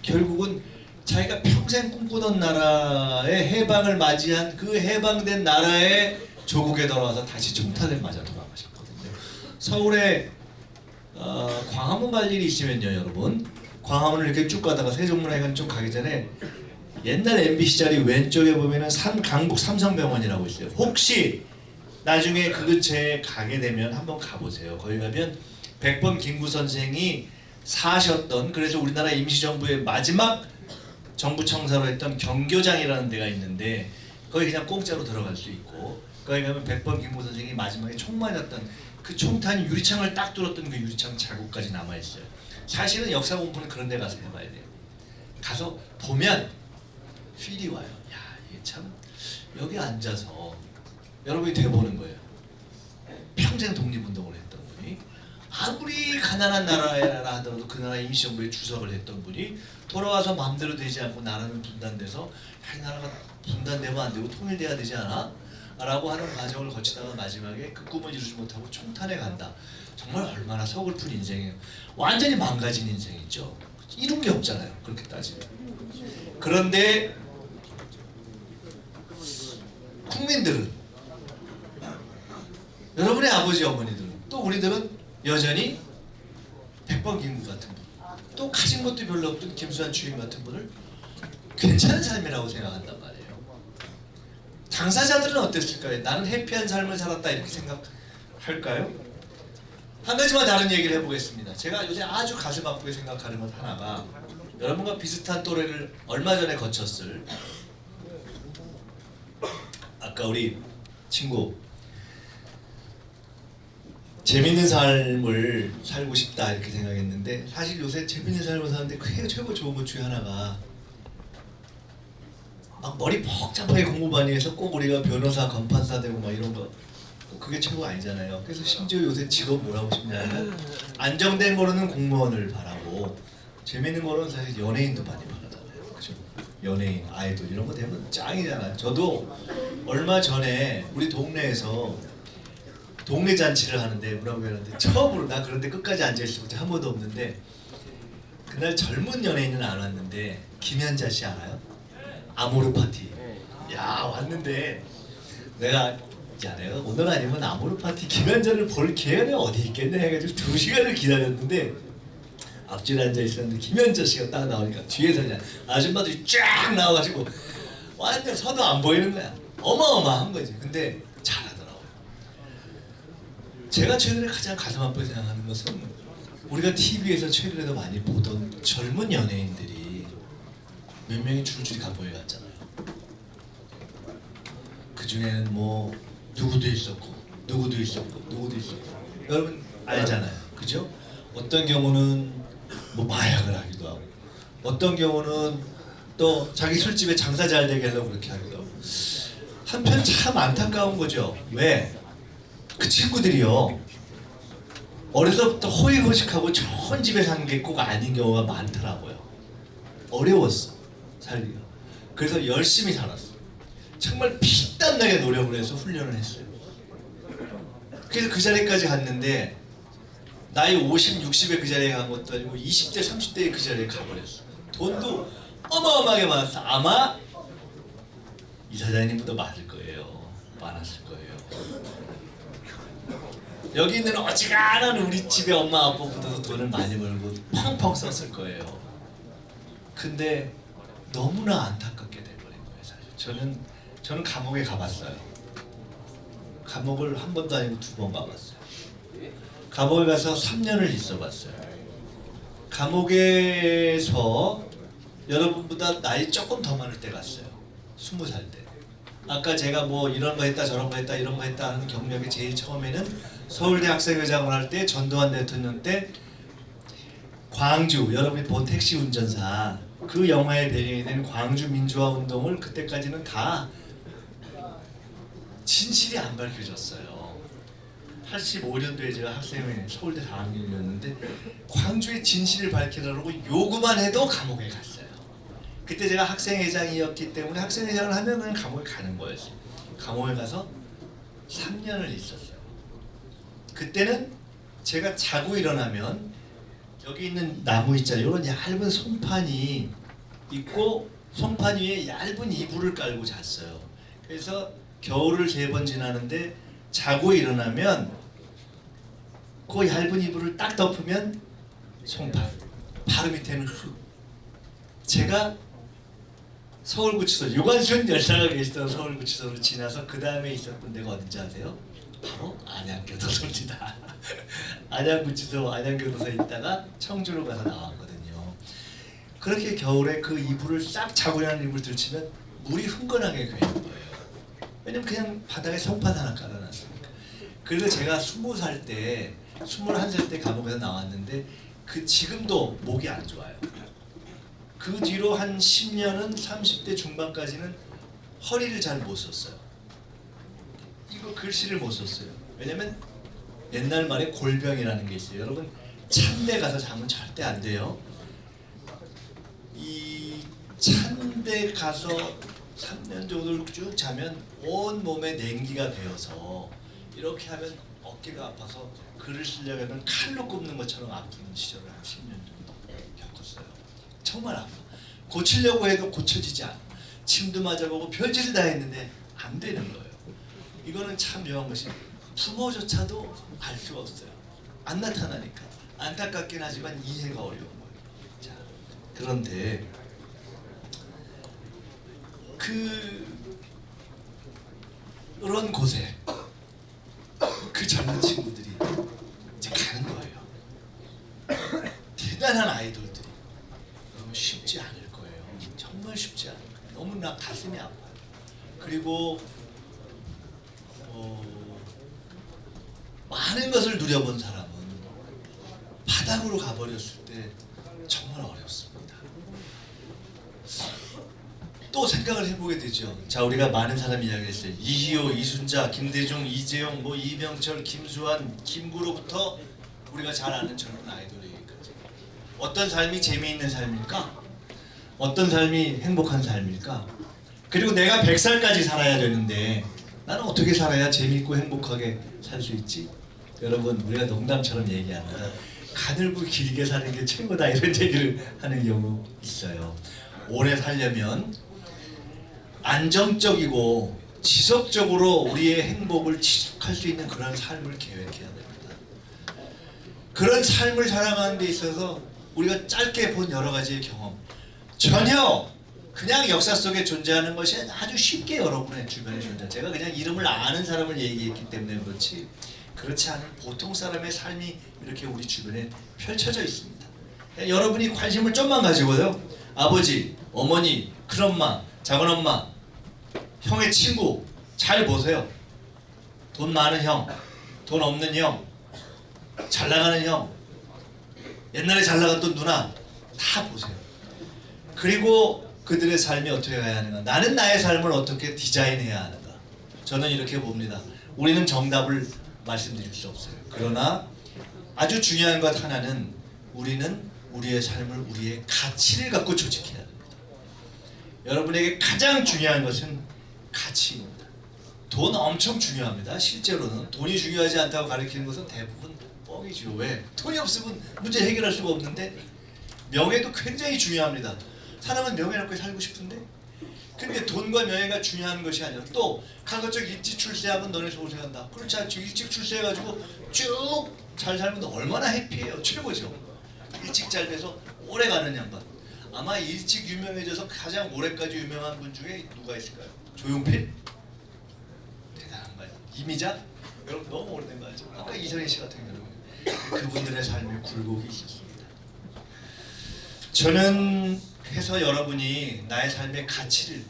결국은 자기가 평생 꿈꾸던 나라의 해방을 맞이한 그 해방된 나라의 조국에 돌아와서 다시 총탄을 맞아 돌아가셨거든요. 서울에 광화문 갈 일이 있으면요 여러분 광화문을 이렇게 쭉 가다가 세종문화회관 좀 가기 전에 옛날 MBC 자리 왼쪽에 보면은 강북 삼성병원이라고 있어요. 혹시 나중에 그 근처에 가게 되면 한번 가보세요. 거기 가면 백범 김구 선생이 사셨던 그래서 우리나라 임시정부의 마지막 정부 청사로 했던 경교장이라는 데가 있는데 거기 그냥 공짜로 들어갈 수 있고 거기 가면 백범 김구 선생이 마지막에 총 맞았던 그 총탄이 유리창을 딱 뚫었던 그 유리창 자국까지 남아있어요. 사실은 역사 공부는 그런 데 가서 해봐야 돼요. 가서 보면 필이 와요. 야 이게 참 여기 앉아서 여러분이 돼보는 거예요. 평생 독립운동을 했던 분이 아무리 가난한 나라라 하더라도 그 나라 임시정부에 주석을 했던 분이 돌아와서 마음대로 되지 않고 나라는 분단돼서 이 나라가 분단되면 안 되고 통일돼야 되지 않아? 라고 하는 과정을 거치다가 마지막에 그 꿈을 이루지 못하고 총탄에 간다. 정말 얼마나 서글픈 인생이에요. 완전히 망가진 인생이죠. 이룬 게 없잖아요. 그렇게 따지면. 그런데 국민들은 여러분의 아버지 어머니들은 또 우리들은 여전히 백범 김구 같은 분 또 가진 것도 별로 없던 김수환 추임 같은 분을 괜찮은 삶이라고 생각한단 말이에요. 당사자들은 어땠을까요? 나는 해피한 삶을 살았다 이렇게 생각할까요? 한 가지만 다른 얘기를 해보겠습니다. 제가 요새 아주 가슴 아프게 생각하는 것 하나가 여러분과 비슷한 또래를 얼마 전에 거쳤을 아까 우리 친구 재밌는 삶을 살고 싶다 이렇게 생각했는데 사실 요새 재밌는 삶을 사는데 그게 최고 좋은 것 중에 하나가 막 머리 복잡하게 공부 많이 해서 꼭 우리가 변호사, 검판사 되고 막 이런 거 그게 최고가 아니잖아요. 그래서 심지어 요새 직업 뭘 하고 싶냐면 안정된 거로는 공무원을 바라고 재밌는 거로는 사실 연예인도 많이 바라잖아요. 그죠? 연예인, 아이돌 이런 거 되면 짱이잖아요. 저도 얼마 전에 우리 동네에서 동네 잔치를 하는데 뭐라고 하는데 처음으로 나 그런데 끝까지 앉아있을 때 한 번도 없는데 그날 젊은 연예인은 안 왔는데 김현자 씨 알아요? 아모르 파티. 야 왔는데 내가 오늘 아니면 아모르 파티 김현자를 볼 기회가 어디 있겠네 해가지고 2시간을 기다렸는데 앞줄에 앉아 있었는데 김현자 씨가 딱 나오니까 뒤에서 그냥 아줌마들이 쫙 나와가지고 완전 서도 안 보이는 거야. 어마어마한 거지. 근데 잘하더라고요. 제가 최근에 가장 가슴 아프게 생각하는 것은 우리가 TV에서 최근에도 많이 보던 젊은 연예인들이 몇 명이 줄줄이 감옥에 갔잖아요. 그 중에는 뭐 누구도 있었고 여러분 알잖아요. 그죠? 어떤 경우는 뭐 마약을 하기도 하고 어떤 경우는 또 자기 술집에 장사 잘 되게 하려고 그렇게 하기도 하고 한편 참 안타까운 거죠. 왜? 그 친구들이요. 어려서부터 호의호식하고 좋은 집에 사는 게 꼭 아닌 경우가 많더라고요. 어려웠어, 살기가. 그래서 열심히 살았어. 정말 피땀나게 노력을 해서 훈련을 했어요. 그래서 그 자리까지 갔는데 나이 50, 60에 그 자리에 간 것도 아니고 20대, 30대에 그 자리에 가버렸어. 돈도 어마어마하게 많았어. 아마 이사장님보다 많을 거예요. 많았을 거예요. 여기 있는 어지간한 우리 집에 엄마 아빠보다도 돈을 많이 벌고 펑펑 썼을 거예요. 근데 너무나 안타깝게 돼버린 거예요. 사실 저는 감옥에 가봤어요. 감옥을 한 번도 아니고 2번 가봤어요. 감옥에 가서 3년을 있어봤어요. 감옥에서 여러분보다 나이 조금 더 많을 때 갔어요. 20살 때. 아까 제가 뭐 이런 거 했다 저런 거 했다 이런 거 했다 하는 경력이 제일 처음에는 서울대 학생회장을 할 때 전두환 대통령 때 광주, 여러분이 본 택시 운전사, 그 영화의 배경이 되는 광주 민주화 운동을 그때까지는 다 진실이 안 밝혀졌어요. 85년도에 제가 학생회 서울대 4학년이었는데 광주의 진실을 밝히려고 요구만 해도 감옥에 갔어요. 그때 제가 학생회장이었기 때문에 학생회장을 하면 그냥 감옥에 가는 거였어요. 감옥에 가서 3년을 있었어요. 그때는 제가 자고 일어나면 여기 있는 나무 있잖아요. 이런 얇은 송판이 있고 송판 위에 얇은 이불을 깔고 잤어요. 그래서 겨울을 3번 지나는데 자고 일어나면 그 얇은 이불을 딱 덮으면 송판, 바로 밑에는 흙. 제가 서울구치소, 유관순 열사가 계시던 서울구치소를 지나서 그 다음에 있었던 데가 어딘지 아세요? 바로 안양교도소입니다. 안양구치소, 안양교도소에 있다가 청주로 가서 나왔거든요. 그렇게 겨울에 그 이불을 싹 자고 일어나는 이불을 들치면 물이 흥건하게 괴는 거예요. 왜냐면 그냥 바닥에 송판 하나 깔아놨으니까. 그래서 제가 20살 때, 21살 때 감옥에서 나왔는데 그 지금도 목이 안 좋아요. 그 뒤로 한 10년은 30대 중반까지는 허리를 잘 못 썼어요. 이거 글씨를 못 썼어요. 왜냐면 옛날 말에 골병이라는 게 있어요. 여러분 찬데 가서 자면 절대 안 돼요. 이 찬데 가서 3년 정도를 쭉 자면 온 몸에 냉기가 배어서 이렇게 하면 어깨가 아파서 글을 쓰려고 하면 칼로 꼽는 것처럼 아픈 시절을 한 10년 정도 겪었어요. 정말 아파. 고치려고 해도 고쳐지지 않아. 침도 맞아보고 별짓을 다 했는데 안 되는 거예요. 이거는 참 묘한 것이 부모조차도 알 수가 없어요. 안 나타나니까. 안타깝긴 하지만 이해가 어려운 거예요. 자, 그런데 그런 곳에 그 젊은 친구들이 이제 가는 거예요. 대단한 아이돌들이. 너무 쉽지 않을 거예요. 정말 쉽지 않을 거예요. 너무나 가슴이 아파요. 그리고 많은 것을 누려본 사람은 바닥으로 가버렸을 때 정말 어렵습니다. 또 생각을 해보게 되죠. 자, 우리가 많은 사람 이야기했어요. 이희호, 이순자, 김대중, 이재용, 뭐 이명철, 김수환, 김구로부터 우리가 잘 아는 젊은 아이돌에게까지 어떤 삶이 재미있는 삶일까? 어떤 삶이 행복한 삶일까? 그리고 내가 100살까지 살아야 되는데 나는 어떻게 살아야 재미있고 행복하게 살 수 있지? 여러분, 우리가 농담처럼 얘기합니다. 가늘고 길게 사는 게 최고다 이런 얘기를 하는 경우 있어요. 오래 살려면 안정적이고 지속적으로 우리의 행복을 지속할 수 있는 그런 삶을 계획해야 됩니다. 그런 삶을 살아가는 데 있어서 우리가 짧게 본 여러 가지의 경험 전혀 그냥 역사 속에 존재하는 것이 아주 쉽게 여러분의 주변에 존재. 제가 그냥 이름을 아는 사람을 얘기했기 때문에 그렇지 그렇지 않은 보통 사람의 삶이 이렇게 우리 주변에 펼쳐져 있습니다. 여러분이 관심을 좀만 가지고요. 아버지, 어머니, 큰엄마, 작은엄마, 형의 친구 잘 보세요. 돈 많은 형, 돈 없는 형, 잘 나가는 형, 옛날에 잘 나갔던 누나 다 보세요. 그리고 그들의 삶이 어떻게 가야 하는가, 나는 나의 삶을 어떻게 디자인해야 하는가, 저는 이렇게 봅니다. 우리는 정답을 말씀드릴 수 없어요. 그러나 아주 중요한 것 하나는 우리는 우리의 삶을 우리의 가치를 갖고 조직해야 합니다. 여러분에게 가장 중요한 것은 가치입니다. 돈 엄청 중요합니다. 실제로는 돈이 중요하지 않다고 가르치는 것은 대부분 뻥이죠. 왜? 돈이 없으면 문제 해결할 수가 없는데 명예도 굉장히 중요합니다. 사람은 명예롭게 살고 싶은데 근데 돈과 명예가 중요한 것이 아니라 또 가급적 일찍 출세하면 너네 소생한다. 그렇지 않죠. 일찍 출세해가지고 쭉 잘 살면 얼마나 해피해요. 최고죠. 일찍 잘 돼서 오래 가는 양반. 아마 일찍 유명해져서 가장 오래까지 유명한 분 중에 누가 있을까요? 조용필? 대단한 거예요. 이미자? 여러분 너무 오래된 거 알죠? 아까 이선희 씨 같은 경우는 그분들의 삶에 굴곡이 있었습니다. 저는 해서 여러분이 나의 삶의 가치를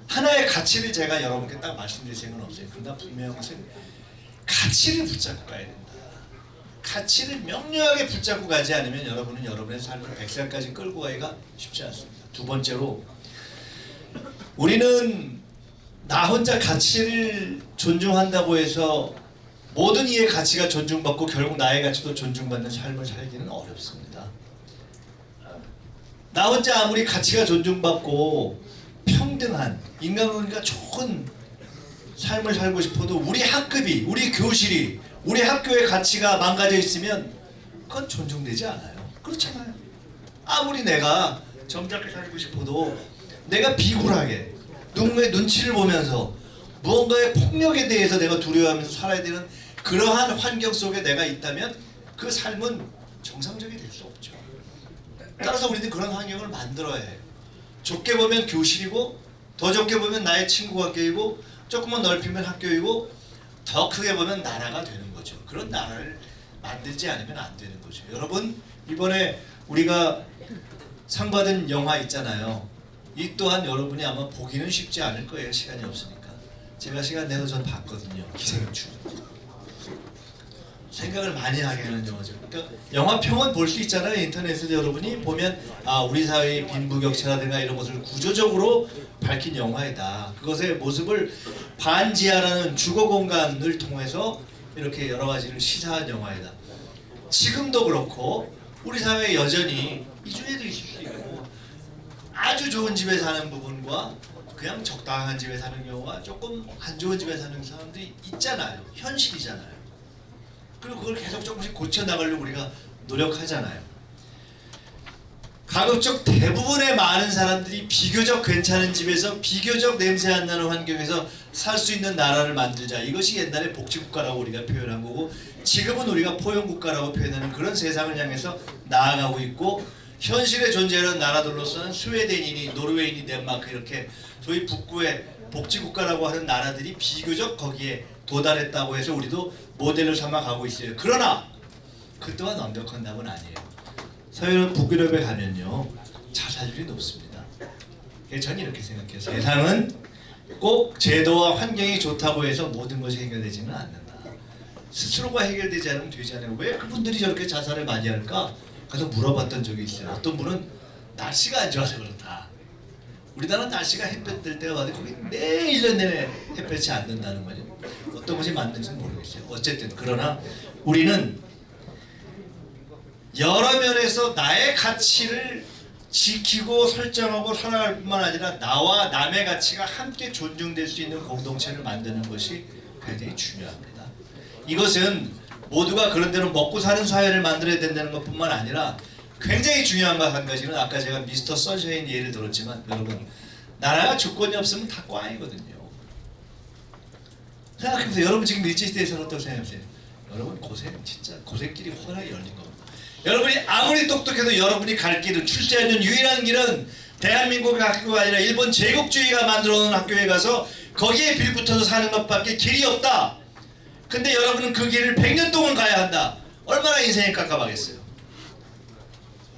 하나의 가치를 제가 여러분께 딱 말씀드릴 생각은 없어요. 그러나 분명히 가치를 붙잡고 가야 된다. 가치를 명료하게 붙잡고 가지 않으면 여러분은 여러분의 삶을 100살까지 끌고 가기가 쉽지 않습니다. 두 번째로 우리는 나 혼자 가치를 존중한다고 해서 모든 이의 가치가 존중받고 결국 나의 가치도 존중받는 삶을 살기는 어렵습니다. 나 혼자 아무리 가치가 존중받고 평등한 인간관계가 좋은 삶을 살고 싶어도 우리 학급이, 우리 교실이, 우리 학교의 가치가 망가져 있으면 그건 존중되지 않아요. 그렇잖아요. 아무리 내가 점잖게 살고 싶어도 내가 비굴하게 누군가의 눈치를 보면서 무언가의 폭력에 대해서 내가 두려워하면서 살아야 되는 그러한 환경 속에 내가 있다면 그 삶은 정상적이 될 수 없죠. 따라서 우리는 그런 환경을 만들어야 해요. 좁게 보면 교실이고 더 좁게 보면 나의 친구 학교이고 조금만 넓히면 학교이고 더 크게 보면 나라가 되는 거죠. 그런 나라를 만들지 않으면 안 되는 거죠. 여러분 이번에 우리가 상 받은 영화 있잖아요. 이 또한 여러분이 아마 보기는 쉽지 않을 거예요. 시간이 없으니까. 제가 시간 내서 전 봤거든요. 기생충. 생각을 많이 하게 하는 영화죠. 그러니까 영화평은 볼 수 있잖아요. 인터넷에서 여러분이 보면 아 우리 사회의 빈부격차라든가 이런 것을 구조적으로 밝힌 영화이다. 그것의 모습을 반지하라는 주거 공간을 통해서 이렇게 여러 가지를 시사한 영화이다. 지금도 그렇고 우리 사회에 여전히 이중에도 있을 수 있고 아주 좋은 집에 사는 부분과 그냥 적당한 집에 사는 경우가 조금 안 좋은 집에 사는 사람들이 있잖아요. 현실이잖아요. 그리고 그걸 계속 조금씩 고쳐나가려고 우리가 노력하잖아요. 가급적 대부분의 많은 사람들이 비교적 괜찮은 집에서 비교적 냄새 안 나는 환경에서 살 수 있는 나라를 만들자. 이것이 옛날에 복지국가라고 우리가 표현한 거고 지금은 우리가 포용국가라고 표현하는 그런 세상을 향해서 나아가고 있고 현실에 존재하는 나라들로서는 스웨덴이니 노르웨이니 덴마크 이렇게 저희 북부의 복지국가라고 하는 나라들이 비교적 거기에 도달했다고 해서 우리도 모델로 삼아 가고 있어요. 그러나 그 또한 완벽한 답은 아니에요. 서유럽 북유럽에 가면요 자살률이 높습니다. 저는 이렇게 생각해요. 세상은 꼭 제도와 환경이 좋다고 해서 모든 것이 해결되지는 않는다. 스스로가 해결되지 않으면 되지 않아요. 왜 그분들이 저렇게 자살을 많이 할까? 가서 물어봤던 적이 있어요. 어떤 분은 날씨가 안 좋아서 그렇다. 우리나라는 날씨가 햇볕 들 때가 많은데 거기 매 1년 내내 햇볕이 안 든다는 거죠. 어떤 것이 맞는지는 모르겠어요. 어쨌든 그러나 우리는 여러 면에서 나의 가치를 지키고 설정하고 살아갈 뿐만 아니라 나와 남의 가치가 함께 존중될 수 있는 공동체를 만드는 것이 굉장히 중요합니다. 이것은 모두가 그런 대로 먹고 사는 사회를 만들어야 된다는 것뿐만 아니라 굉장히 중요한 것 한 가지는 아까 제가 미스터 선샤인 예를 들었지만 여러분 나라가 주권이 없으면 다 꽝이거든요. 생각해보세요. 여러분 지금 일제시대에 살았다고 생각해보세요. 여러분 고생 진짜 고생길이 훤하게 열린 겁니다. 여러분이 아무리 똑똑해도 여러분이 갈 길은 출세하는 유일한 길은 대한민국의 학교가 아니라 일본 제국주의가 만들어놓은 학교에 가서 거기에 빌붙어서 사는 것밖에 길이 없다. 근데 여러분은 그 길을 100년 동안 가야 한다. 얼마나 인생이 깝깝하겠어요.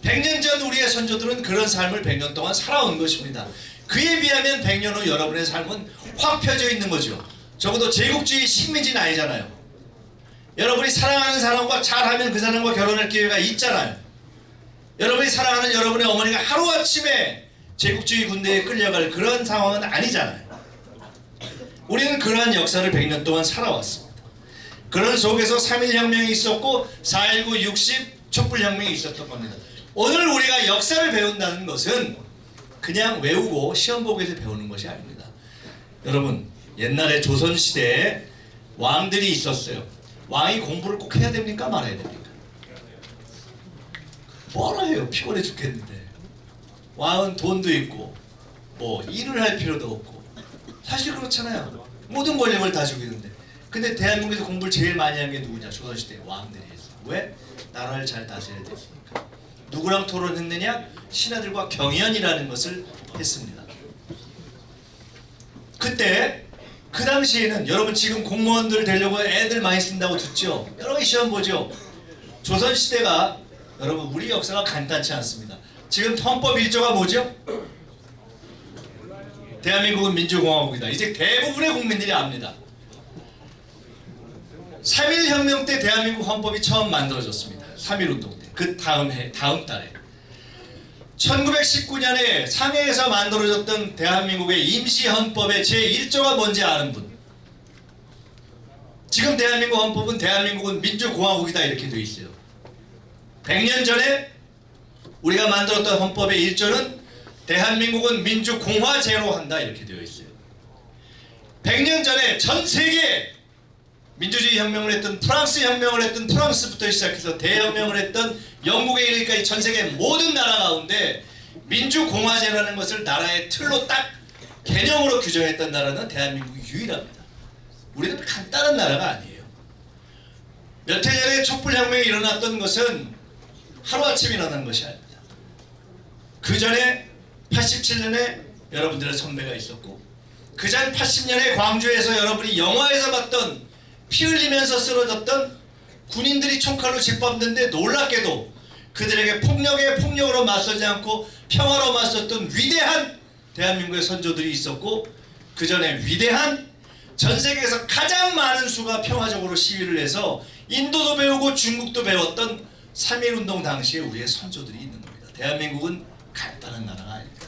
100년 전 우리의 선조들은 그런 삶을 100년 동안 살아온 것입니다. 그에 비하면 100년 후 여러분의 삶은 확 펴져 있는 거죠. 적어도 제국주의 식민지는 아니잖아요. 여러분이 사랑하는 사람과 잘하면 그 사람과 결혼할 기회가 있잖아요. 여러분이 사랑하는 여러분의 어머니가 하루아침에 제국주의 군대에 끌려갈 그런 상황은 아니잖아요. 우리는 그러한 역사를 100년 동안 살아왔습니다. 그런 속에서 3.1혁명이 있었고 4.19, 60, 촛불혁명이 있었던 겁니다. 오늘 우리가 역사를 배운다는 것은 그냥 외우고 시험 보기 위해서 배우는 것이 아닙니다. 여러분, 옛날에 조선시대에 왕들이 있었어요. 왕이 공부를 꼭 해야 됩니까? 말아야 됩니까? 뭐라 해요? 피곤해 죽겠는데. 왕은 돈도 있고 뭐 일을 할 필요도 없고 사실 그렇잖아요. 모든 권력을 다 주고 있는데. 근데 대한민국에서 공부를 제일 많이 한 게 누구냐? 조선시대 왕들이 했어요. 왜? 나라를 잘 다스려야 됐으니까. 누구랑 토론했느냐? 신하들과 경연이라는 것을 했습니다. 그때 그 당시에는 여러분 지금 공무원들 되려고 애들 많이 쓴다고 듣죠? 여러 개 시험 보죠? 조선시대가 여러분 우리 역사가 간단치 않습니다. 지금 헌법 1조가 뭐죠? 대한민국은 민주공화국이다. 이제 대부분의 국민들이 압니다. 3.1혁명 때 대한민국 헌법이 처음 만들어졌습니다. 3.1운동 때. 그 다음 달에 1919년에 상해에서 만들어졌던 대한민국의 임시헌법의 제1조가 뭔지 아는 분? 지금 대한민국 헌법은 대한민국은 민주공화국이다 이렇게 되어 있어요. 100년 전에 우리가 만들었던 헌법의 1조는 대한민국은 민주공화제로 한다 이렇게 되어 있어요. 100년 전에 전 세계 민주주의 혁명을 했던 프랑스 혁명을 했던 프랑스부터 시작해서 대혁명을 했던 영국에 이르기까지 전 세계 모든 나라 가운데 민주공화제라는 것을 나라의 틀로 딱 개념으로 규정했던 나라는 대한민국이 유일합니다. 우리는 간단한 나라가 아니에요. 몇 해 전에 촛불혁명이 일어났던 것은 하루아침에 일어난 것이 아닙니다. 그 전에 87년에 여러분들의 선배가 있었고 그 전 80년에 광주에서 여러분이 영화에서 봤던 피 흘리면서 쓰러졌던 군인들이 총칼로 짓밟는데 놀랍게도 그들에게 폭력에 폭력으로 맞서지 않고 평화로 맞섰던 위대한 대한민국의 선조들이 있었고 그 전에 위대한 전 세계에서 가장 많은 수가 평화적으로 시위를 해서 인도도 배우고 중국도 배웠던 3.1운동 당시에 우리의 선조들이 있는 겁니다. 대한민국은 간단한 나라가 아닙니다.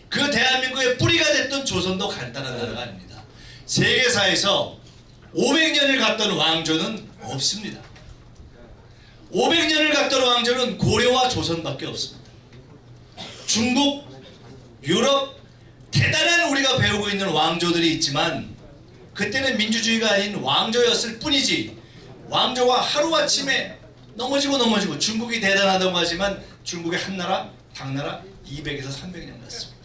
그 대한민국의 뿌리가 됐던 조선도 간단한 나라가 아닙니다. 세계사에서 500년을 갔던 왕조는 없습니다. 500년을 갔던 왕조는 고려와 조선밖에 없습니다. 중국, 유럽 대단한 우리가 배우고 있는 왕조들이 있지만 그때는 민주주의가 아닌 왕조였을 뿐이지 왕조가 하루아침에 넘어지고 중국이 대단하다고 하지만 중국의 한나라, 당나라 200에서 300년 갔습니다.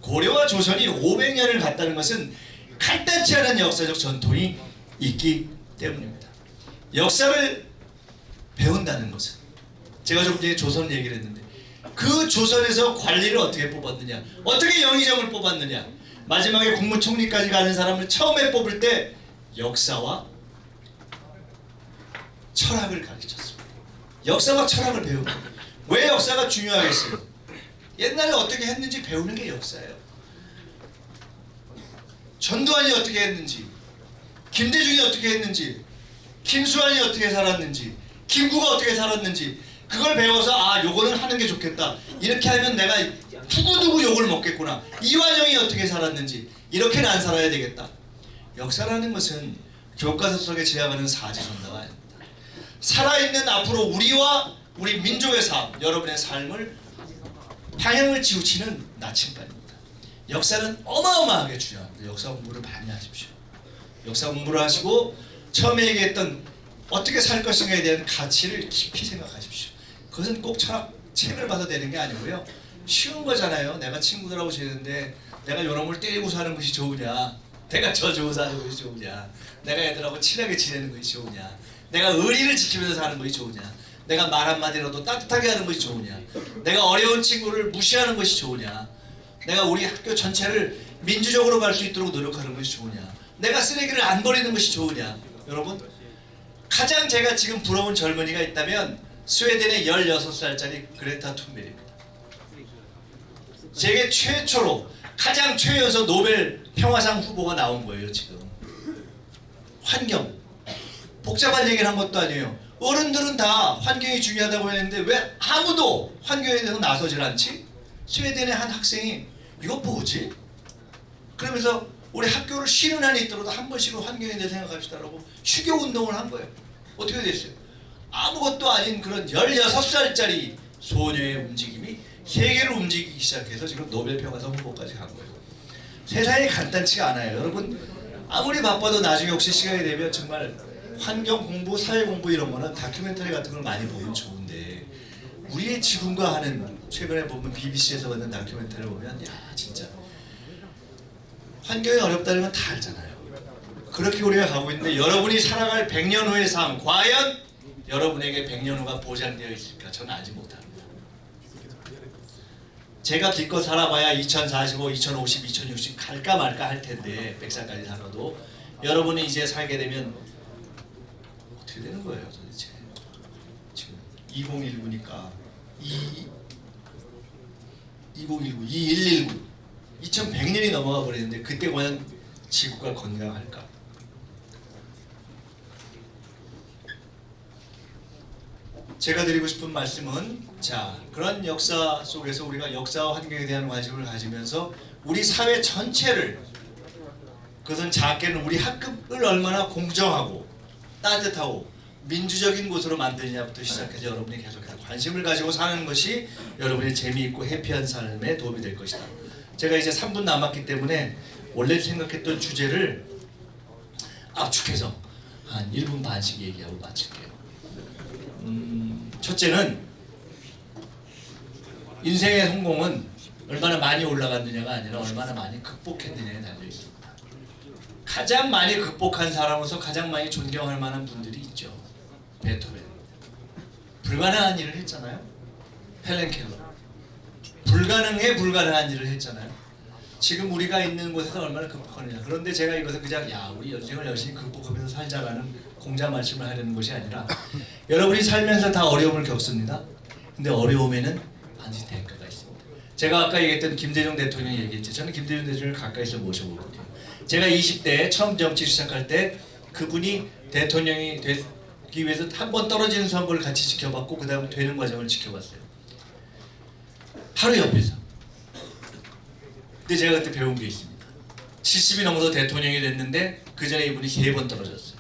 고려와 조선이 500년을 갔다는 것은 간단치 않은 역사적 전통이 있기 때문입니다. 역사를 배운다는 것은 제가 좀 전에 조선 얘기를 했는데 그 조선에서 관리를 어떻게 뽑았느냐, 어떻게 영의정을 뽑았느냐, 마지막에 국무총리까지 가는 사람을 처음에 뽑을 때 역사와 철학을 가르쳤습니다. 역사와 철학을 배우고 왜 역사가 중요하겠어요? 옛날에 어떻게 했는지 배우는 게 역사예요. 전두환이 어떻게 했는지, 김대중이 어떻게 했는지, 김수환이 어떻게 살았는지, 김구가 어떻게 살았는지 그걸 배워서 아 요거는 하는 게 좋겠다, 이렇게 하면 내가 두고두고 욕을 먹겠구나, 이화정이 어떻게 살았는지 이렇게는 안 살아야 되겠다. 역사라는 것은 교과서 속에 제약하는 사지선다가 아닙니다. 살아있는 앞으로 우리와 우리 민족의 삶, 여러분의 삶을 방향을 지우치는 나침반입니다. 역사는 어마어마하게 중요합니다. 역사 공부를 많이 하십시오. 역사 공부를 하시고 처음에 얘기했던 어떻게 살 것인가에 대한 가치를 깊이 생각하십시오. 그것은 꼭 철학 책을 봐서 되는 게 아니고요. 쉬운 거잖아요. 내가 친구들하고 지내는데 내가 요놈을 때리고 사는 것이 좋으냐, 내가 저주고 사는 것이 좋으냐, 내가 애들하고 친하게 지내는 것이 좋으냐, 내가 의리를 지키면서 사는 것이 좋으냐, 내가 말 한마디라도 따뜻하게 하는 것이 좋으냐, 내가 어려운 친구를 무시하는 것이 좋으냐, 내가 우리 학교 전체를 민주적으로 갈 수 있도록 노력하는 것이 좋으냐, 내가 쓰레기를 안 버리는 것이 좋으냐. 여러분, 가장 제가 지금 부러운 젊은이가 있다면 스웨덴의 16살짜리 그레타 툰베리입니다. 세계 최초로 가장 최연소 노벨 평화상 후보가 나온 거예요. 지금 환경, 복잡한 얘기를 한 것도 아니에요. 어른들은 다 환경이 중요하다고 했는데 왜 아무도 환경에 대해서 나서질 않지? 스웨덴의 한 학생이 이거 뭐지? 그러면서 우리 학교를 쉬는 한이 있더라도 한 번씩은 환경에 대해 생각합시다라고 휴교 운동을 한 거예요. 어떻게 됐어요? 아무것도 아닌 그런 16살짜리 소녀의 움직임이 세계를 움직이기 시작해서 지금 노벨 평화상 후보까지 간 거예요. 세상이 간단치가 않아요. 여러분 아무리 바빠도 나중에 혹시 시간이 되면 정말 환경 공부, 사회 공부 이런 거는 다큐멘터리 같은 걸 많이 보면 좋은데 우리의 지금과 하는 최근에 보면 BBC에서 받는 다큐멘터리를 보면 야 진짜 환경이 어렵다는 건 다 알잖아요. 그렇게 우리가 가고 있는데 여러분이 살아갈 100년 후의 삶 과연 여러분에게 100년 후가 보장되어 있을까? 저는 알지 못합니다. 제가 기껏 살아봐야 2045, 2050, 2060 갈까 말까 할 텐데 100살까지 살아도 여러분이 이제 살게 되면 어떻게 되는 거예요 도대체? 지금 2019니까 2019, 2119, 2100년이 넘어가 버리는데 그때 과연 지구가 건강할까? 제가 드리고 싶은 말씀은 자 그런 역사 속에서 우리가 역사와 환경에 대한 관심을 가지면서 우리 사회 전체를 그것은 작게는 우리 학급을 얼마나 공정하고 따뜻하고 민주적인 곳으로 만드느냐부터 시작해서 여러분이 계속해서 관심을 가지고 사는 것이 여러분의 재미있고 해피한 삶에 도움이 될 것이다. 제가 이제 3분 남았기 때문에 원래 생각했던 주제를 압축해서 한 1분 반씩 얘기하고 마칠게요. 첫째는 인생의 성공은 얼마나 많이 올라갔느냐가 아니라 얼마나 많이 극복했느냐에 달려 있습니다. 가장 많이 극복한 사람으로서 가장 많이 존경할 만한 분들이 있죠. 베토벤. 불가능한 일을 했잖아요. 헬렌 켈러. 불가능해 불가능한 일을 했잖아요. 지금 우리가 있는 곳에서 얼마나 극복하느냐. 그런데 제가 이것을 그냥 야 우리 인생을 열심히 극복하면서 살자라는 공자 말씀을 하려는 것이 아니라 여러분이 살면서 다 어려움을 겪습니다. 근데 어려움에는 반드시 대가가 있습니다. 제가 아까 얘기했던 김대중 대통령이 얘기했죠. 저는 김대중 대통령을 가까이서 모셔보거든요. 제가 20대에 처음 정치 시작할 때 그분이 대통령이 되기 위해서 한 번 떨어지는 선거를 같이 지켜봤고 그 다음 되는 과정을 지켜봤어요. 하루 옆에서. 근데 제가 그때 배운 게 있습니다. 70이 넘어서 대통령이 됐는데 그 전에 이분이 3번 떨어졌어요.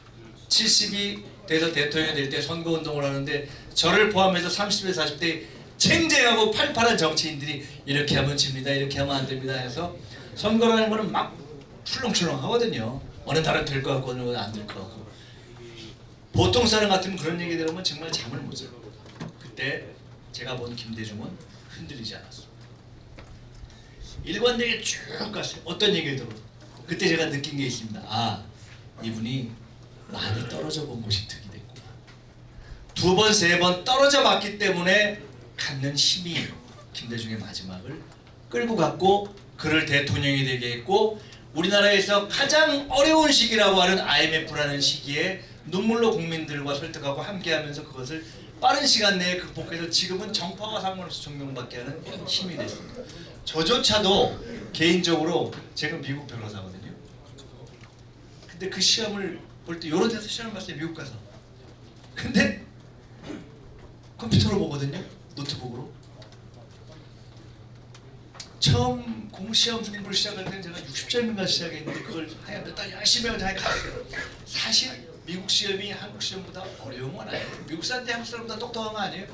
70이 돼서 대통령이 될 때 선거운동을 하는데 저를 포함해서 30대 40대 쟁쟁하고 팔팔한 정치인들이 이렇게 하면 집니다 이렇게 하면 안 됩니다 해서 선거라는 거는 막 출렁출렁 하거든요. 어느 날은 될 것 같고 어느 날은 안 될 것 같고 보통 사람 같으면 그런 얘기 들으면 정말 잠을 못 자요. 그때 제가 본 김대중은 흔들리지 않았어요. 일관되게 쭉 갔어요. 어떤 얘기를 들어도 그때 제가 느낀 게 있습니다. 아 이분이 많이 떨어져 본 것이 득이 됐구나. 2번, 3번 떨어져 봤기 때문에 갖는 힘이 김대중의 마지막을 끌고 갔고 그를 대통령이 되게 했고 우리나라에서 가장 어려운 시기라고 하는 IMF라는 시기에 눈물로 국민들과 설득하고 함께하면서 그것을 빠른 시간 내에 극복해서 지금은 정파와 상관없이 존경받게 하는 힘이 됐습니다. 저조차도 개인적으로 제가 미국 변호사거든요. 근데 그 시험을 볼 때 여러 데서 시험 봤어요. 미국 가서. 근데 컴퓨터로 보거든요. 노트북으로. 처음 공시험 공부를 시작할 때는 제가 60점인가 시작했는데 그걸 하얀 몇 달 열심히 하고 잘 갔어요. 사실 미국 시험이 한국 시험보다 어려운 건 아니에요. 미국 사람들 한국 사람보다 똑똑한 거 아니에요.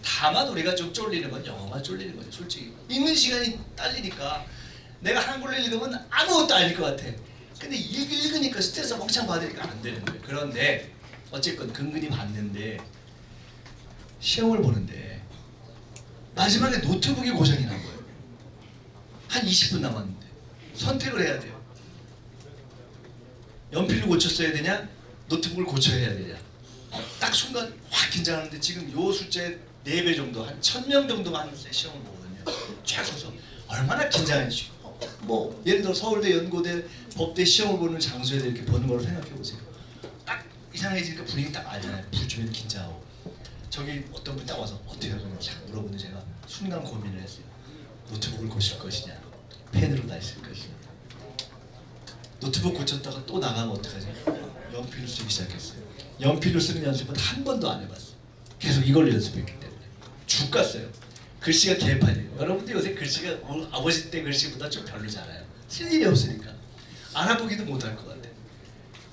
다만 우리가 좀 쫄리는 건 영어만 쫄리는 거죠. 솔직히 읽는 시간이 딸리니까 내가 한글로 읽으면 아무것도 아닐 것 같아. 근데 읽으니까 스트레스 엄청 받으니까 안 되는 거예요. 그런데 어쨌건 근근히 봤는데 시험을 보는데 마지막에 노트북이 고장이 난 거예요. 한 20분 남았는데 선택을 해야 돼요. 연필을 고쳤어야 되냐 노트북을 고쳐야 해야 되냐. 딱 순간 확 긴장하는데 지금 요 숫자의 4배 정도 한 1000명 정도가 하는 시험을 보거든요. 쫙 서서 얼마나 긴장했지. 뭐 예를 들어 서울대, 연고대, 법대 시험을 보는 장소에서 이렇게 보는 걸로 생각해 보세요. 딱 이상해지니까 분위기 딱 알잖아요. 부주면 긴장하고. 저기 어떤 분이 딱 와서 어떻게 하냐 쫙 물어보는 제가 순간 고민을 했어요. 노트북을 고칠 것이냐 펜으로 다 쓸 것이냐. 노트북 고쳤다가 또 나가면 어떡하지? 연필로 쓰기 시작했어요. 연필로 쓰는 연습은 한 번도 안 해봤어요. 계속 이걸 연습했기 때문에 죽 갔어요. 글씨가 개판이에요. 여러분들 요새 글씨가 아버지 때 글씨보다 좀 별로잖아요. 쓸 일이 없으니까 알아보기도 못할 것 같아.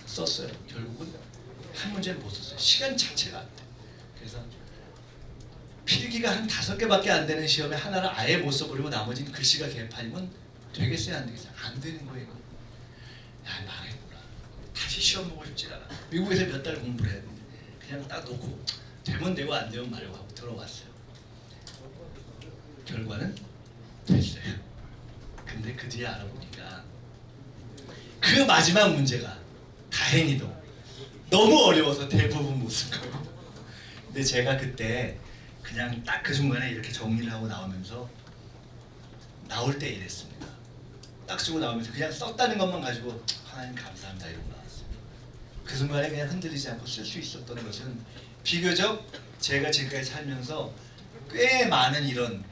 썼어요. 결국은 한 문제를 못 썼어요. 시간 자체가 안 돼. 그래서 필기가 한 5개밖에 안 되는 시험에 하나를 아예 못 써버리고 나머지는 글씨가 개판이면 되겠어요, 안 되겠어요? 안 되는 거예요. 야, 망했구나. 다시 시험 보고 싶지 않아. 미국에서 몇 달 공부를 했는데 그냥 딱 놓고 되면 되고 안 되면 말고 하고 들어왔어요. 결과는 됐어요. 근데 그 뒤에 알아보니까 그 마지막 문제가 다행히도 너무 어려워서 대부분 못 쓴 거예요. 근데 제가 그때 그냥 딱 그 순간에 이렇게 정리를 하고 나오면서 나올 때 이랬습니다. 딱 쓰고 나오면서 그냥 썼다는 것만 가지고 하나님 감사합니다 이러고 나왔어요. 그 순간에 그냥 흔들리지 않고 쓸 수 있었던 것은 비교적 제가 지금까지 살면서 꽤 많은 이런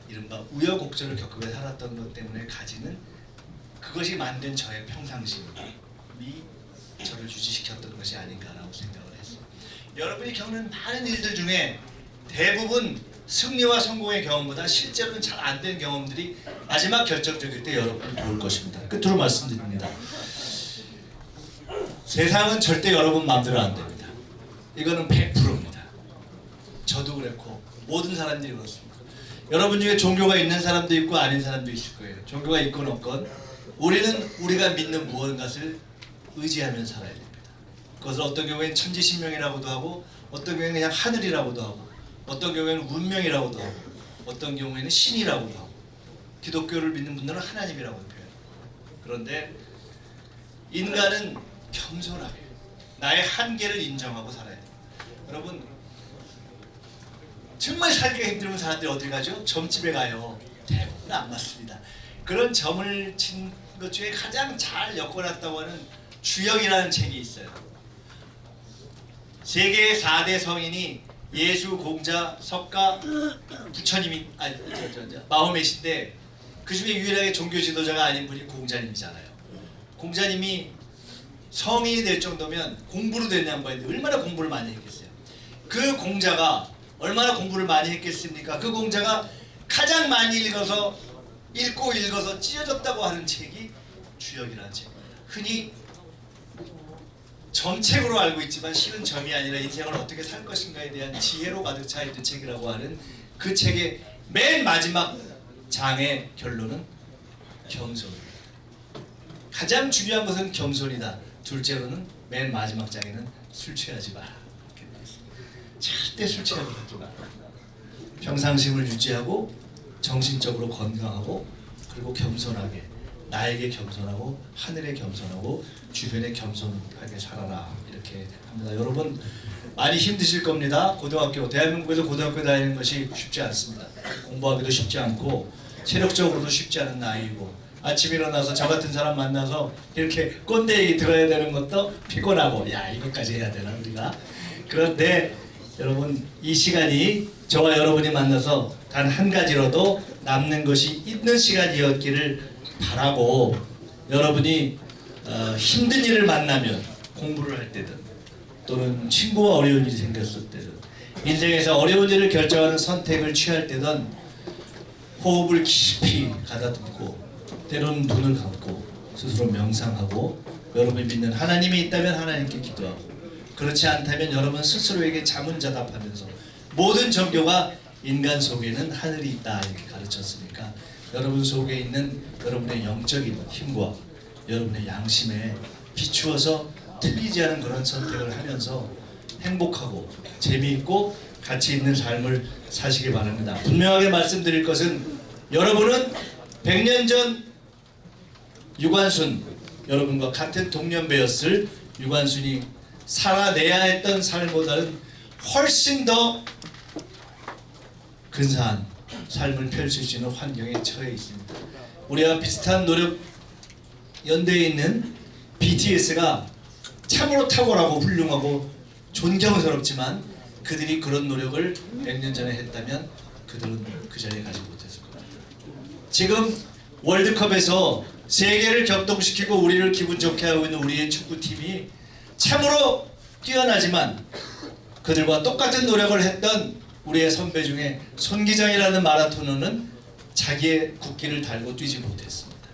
이른바 우여곡절을 겪으며 살았던 것 때문에 가지는 그것이 만든 저의 평상심이 저를 유지시켰던 것이 아닌가라고 생각을 했어요. 여러분이 겪는 많은 일들 중에 대부분 승리와 성공의 경험보다 실제로는 잘 안 된 경험들이 마지막 결정적일 때 여러분을 도울 것입니다. 끝으로 말씀드립니다. 세상은 절대 여러분 마음대로 안 됩니다. 이거는 100%입니다. 저도 그랬고 모든 사람들이 그렇습니다. 여러분 중에 종교가 있는 사람도 있고 아닌 사람도 있을 거예요. 종교가 있건 없건 우리는 우리가 믿는 무언가를 의지하면 살아야 됩니다. 그것을 어떤 경우에는 천지신명이라고도 하고 어떤 경우에는 그냥 하늘이라고도 하고 어떤 경우에는 운명이라고도 하고 어떤 경우에는 신이라고도 하고 기독교를 믿는 분들은 하나님이라고 표현해요. 그런데 인간은 겸손하게 나의 한계를 인정하고 살아야 돼요. 여러분 정말 살기가 힘들면 사람들이 어디 가죠? 점집에 가요. 대부분 안 맞습니다. 그런 점을 친 것 중에 가장 잘 엮어놨다고 하는 주역이라는 책이 있어요. 세계의 4대 성인이 예수, 공자, 석가, 부처님이 마호멧인데 그 중에 유일하게 종교 지도자가 아닌 분이 공자님이잖아요. 공자님이 성인이 될 정도면 공부로 된 양반인데 얼마나 공부를 많이 했겠어요. 그 공자가 얼마나 공부를 많이 했겠습니까? 그 공자가 가장 많이 읽어서 찢어졌다고 하는 책이 주역이라는 책입니다. 흔히 점책으로 알고 있지만 실은 점이 아니라 인생을 어떻게 살 것인가에 대한 지혜로 가득 차 있는 책이라고 하는 그 책의 맨 마지막 장의 결론은 겸손입니다. 가장 중요한 것은 겸손이다. 둘째로는 맨 마지막 장에는 술 취하지 마라. 이렇게 되어 있습니다. 절대 술 취하지 마라. 평상심을 유지하고 정신적으로 건강하고 그리고 겸손하게 나에게 겸손하고 하늘에 겸손하고 주변에 겸손하게 살아라 이렇게 합니다. 여러분 많이 힘드실 겁니다. 대한민국에서 고등학교 다니는 것이 쉽지 않습니다. 공부하기도 쉽지 않고 체력적으로도 쉽지 않은 나이고 아침에 일어나서 저 같은 사람 만나서 이렇게 꼰대 얘기 들어야 되는 것도 피곤하고 야 이것까지 해야 되나 우리가. 그런데 여러분 이 시간이 저와 여러분이 만나서 단 한 가지라도 남는 것이 있는 시간이었기를 바라고 여러분이 힘든 일을 만나면 공부를 할 때든 또는 친구와 어려운 일이 생겼을 때든 인생에서 어려운 일을 결정하는 선택을 취할 때든 호흡을 깊이 가다듬고 때로는 눈을 감고 스스로 명상하고 여러분이 믿는 하나님이 있다면 하나님께 기도하고 그렇지 않다면 여러분 스스로에게 자문자답하면서 모든 종교가 인간 속에는 하늘이 있다 이렇게 가르쳤으니까 여러분 속에 있는 여러분의 영적인 힘과 여러분의 양심에 비추어서 틀리지 않은 그런 선택을 하면서 행복하고 재미있고 가치 있는 삶을 사시기 바랍니다. 분명하게 말씀드릴 것은 여러분은 100년 전 유관순 여러분과 같은 동년배였을 유관순이 살아내야 했던 삶보다는 훨씬 더 근사한 삶을 펼칠 수 있는 환경에 처해 있습니다. 우리와 비슷한 노력 연대에 있는 BTS가 참으로 탁월하고 훌륭하고 존경스럽지만 그들이 그런 노력을 100년 전에 했다면 그들은 그 자리에 가지 못했을 겁니다. 지금 월드컵에서 세계를 격동시키고 우리를 기분 좋게 하고 있는 우리의 축구팀이 참으로 뛰어나지만 그들과 똑같은 노력을 했던 우리의 선배 중에 손기정이라는 마라토너는 자기의 국기를 달고 뛰지 못했습니다.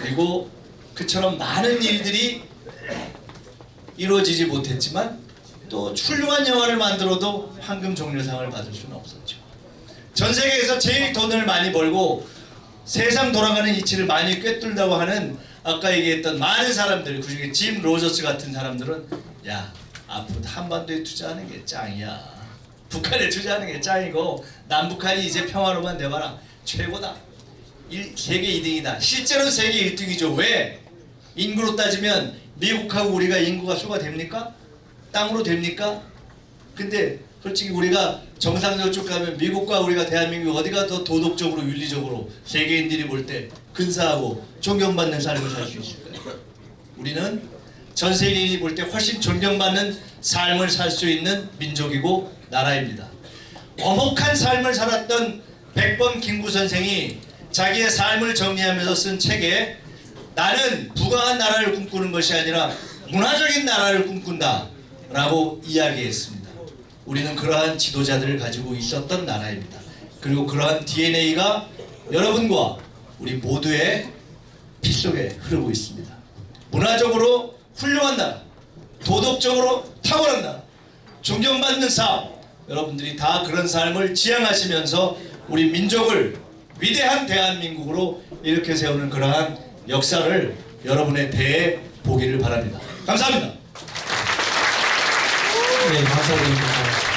그리고 그처럼 많은 일들이 이루어지지 못했지만 또 훌륭한 영화를 만들어도 황금 종려상을 받을 수는 없었죠. 전 세계에서 제일 돈을 많이 벌고 세상 돌아가는 이치를 많이 꿰뚫다고 하는 아까 얘기했던 많은 사람들, 그중에 짐 로저스 같은 사람들은 야, 앞으로 한반도에 투자하는 게 짱이야. 북한에 투자하는 게 짱이고 남북한이 이제 평화로만 돼봐라. 최고다. 세계 2등이다. 실제로 세계 1등이죠. 왜? 인구로 따지면 미국하고 우리가 인구가 수가 됩니까? 땅으로 됩니까? 근데 솔직히 우리가 정상적으로 쭉 가면 미국과 우리가 대한민국 어디가 더 도덕적으로 윤리적으로 세계인들이 볼 때 근사하고 존경받는 삶을 살 수 있을까요? 우리는 전 세계인이 볼 때 훨씬 존경받는 삶을 살 수 있는 민족이고 나라입니다. 엄혹한 삶을 살았던 백범 김구 선생이 자기의 삶을 정리하면서 쓴 책에 나는 부강한 나라를 꿈꾸는 것이 아니라 문화적인 나라를 꿈꾼다 라고 이야기했습니다. 우리는 그러한 지도자들을 가지고 있었던 나라입니다. 그리고 그러한 DNA가 여러분과 우리 모두의 피 속에 흐르고 있습니다. 문화적으로 훌륭한 나라, 도덕적으로 탁월한 나라, 존경받는 삶, 여러분들이 다 그런 삶을 지향하시면서 우리 민족을 위대한 대한민국으로 이렇게 세우는 그러한 역사를 여러분의 배에 보기를 바랍니다. 감사합니다. 네, 감사드립니다.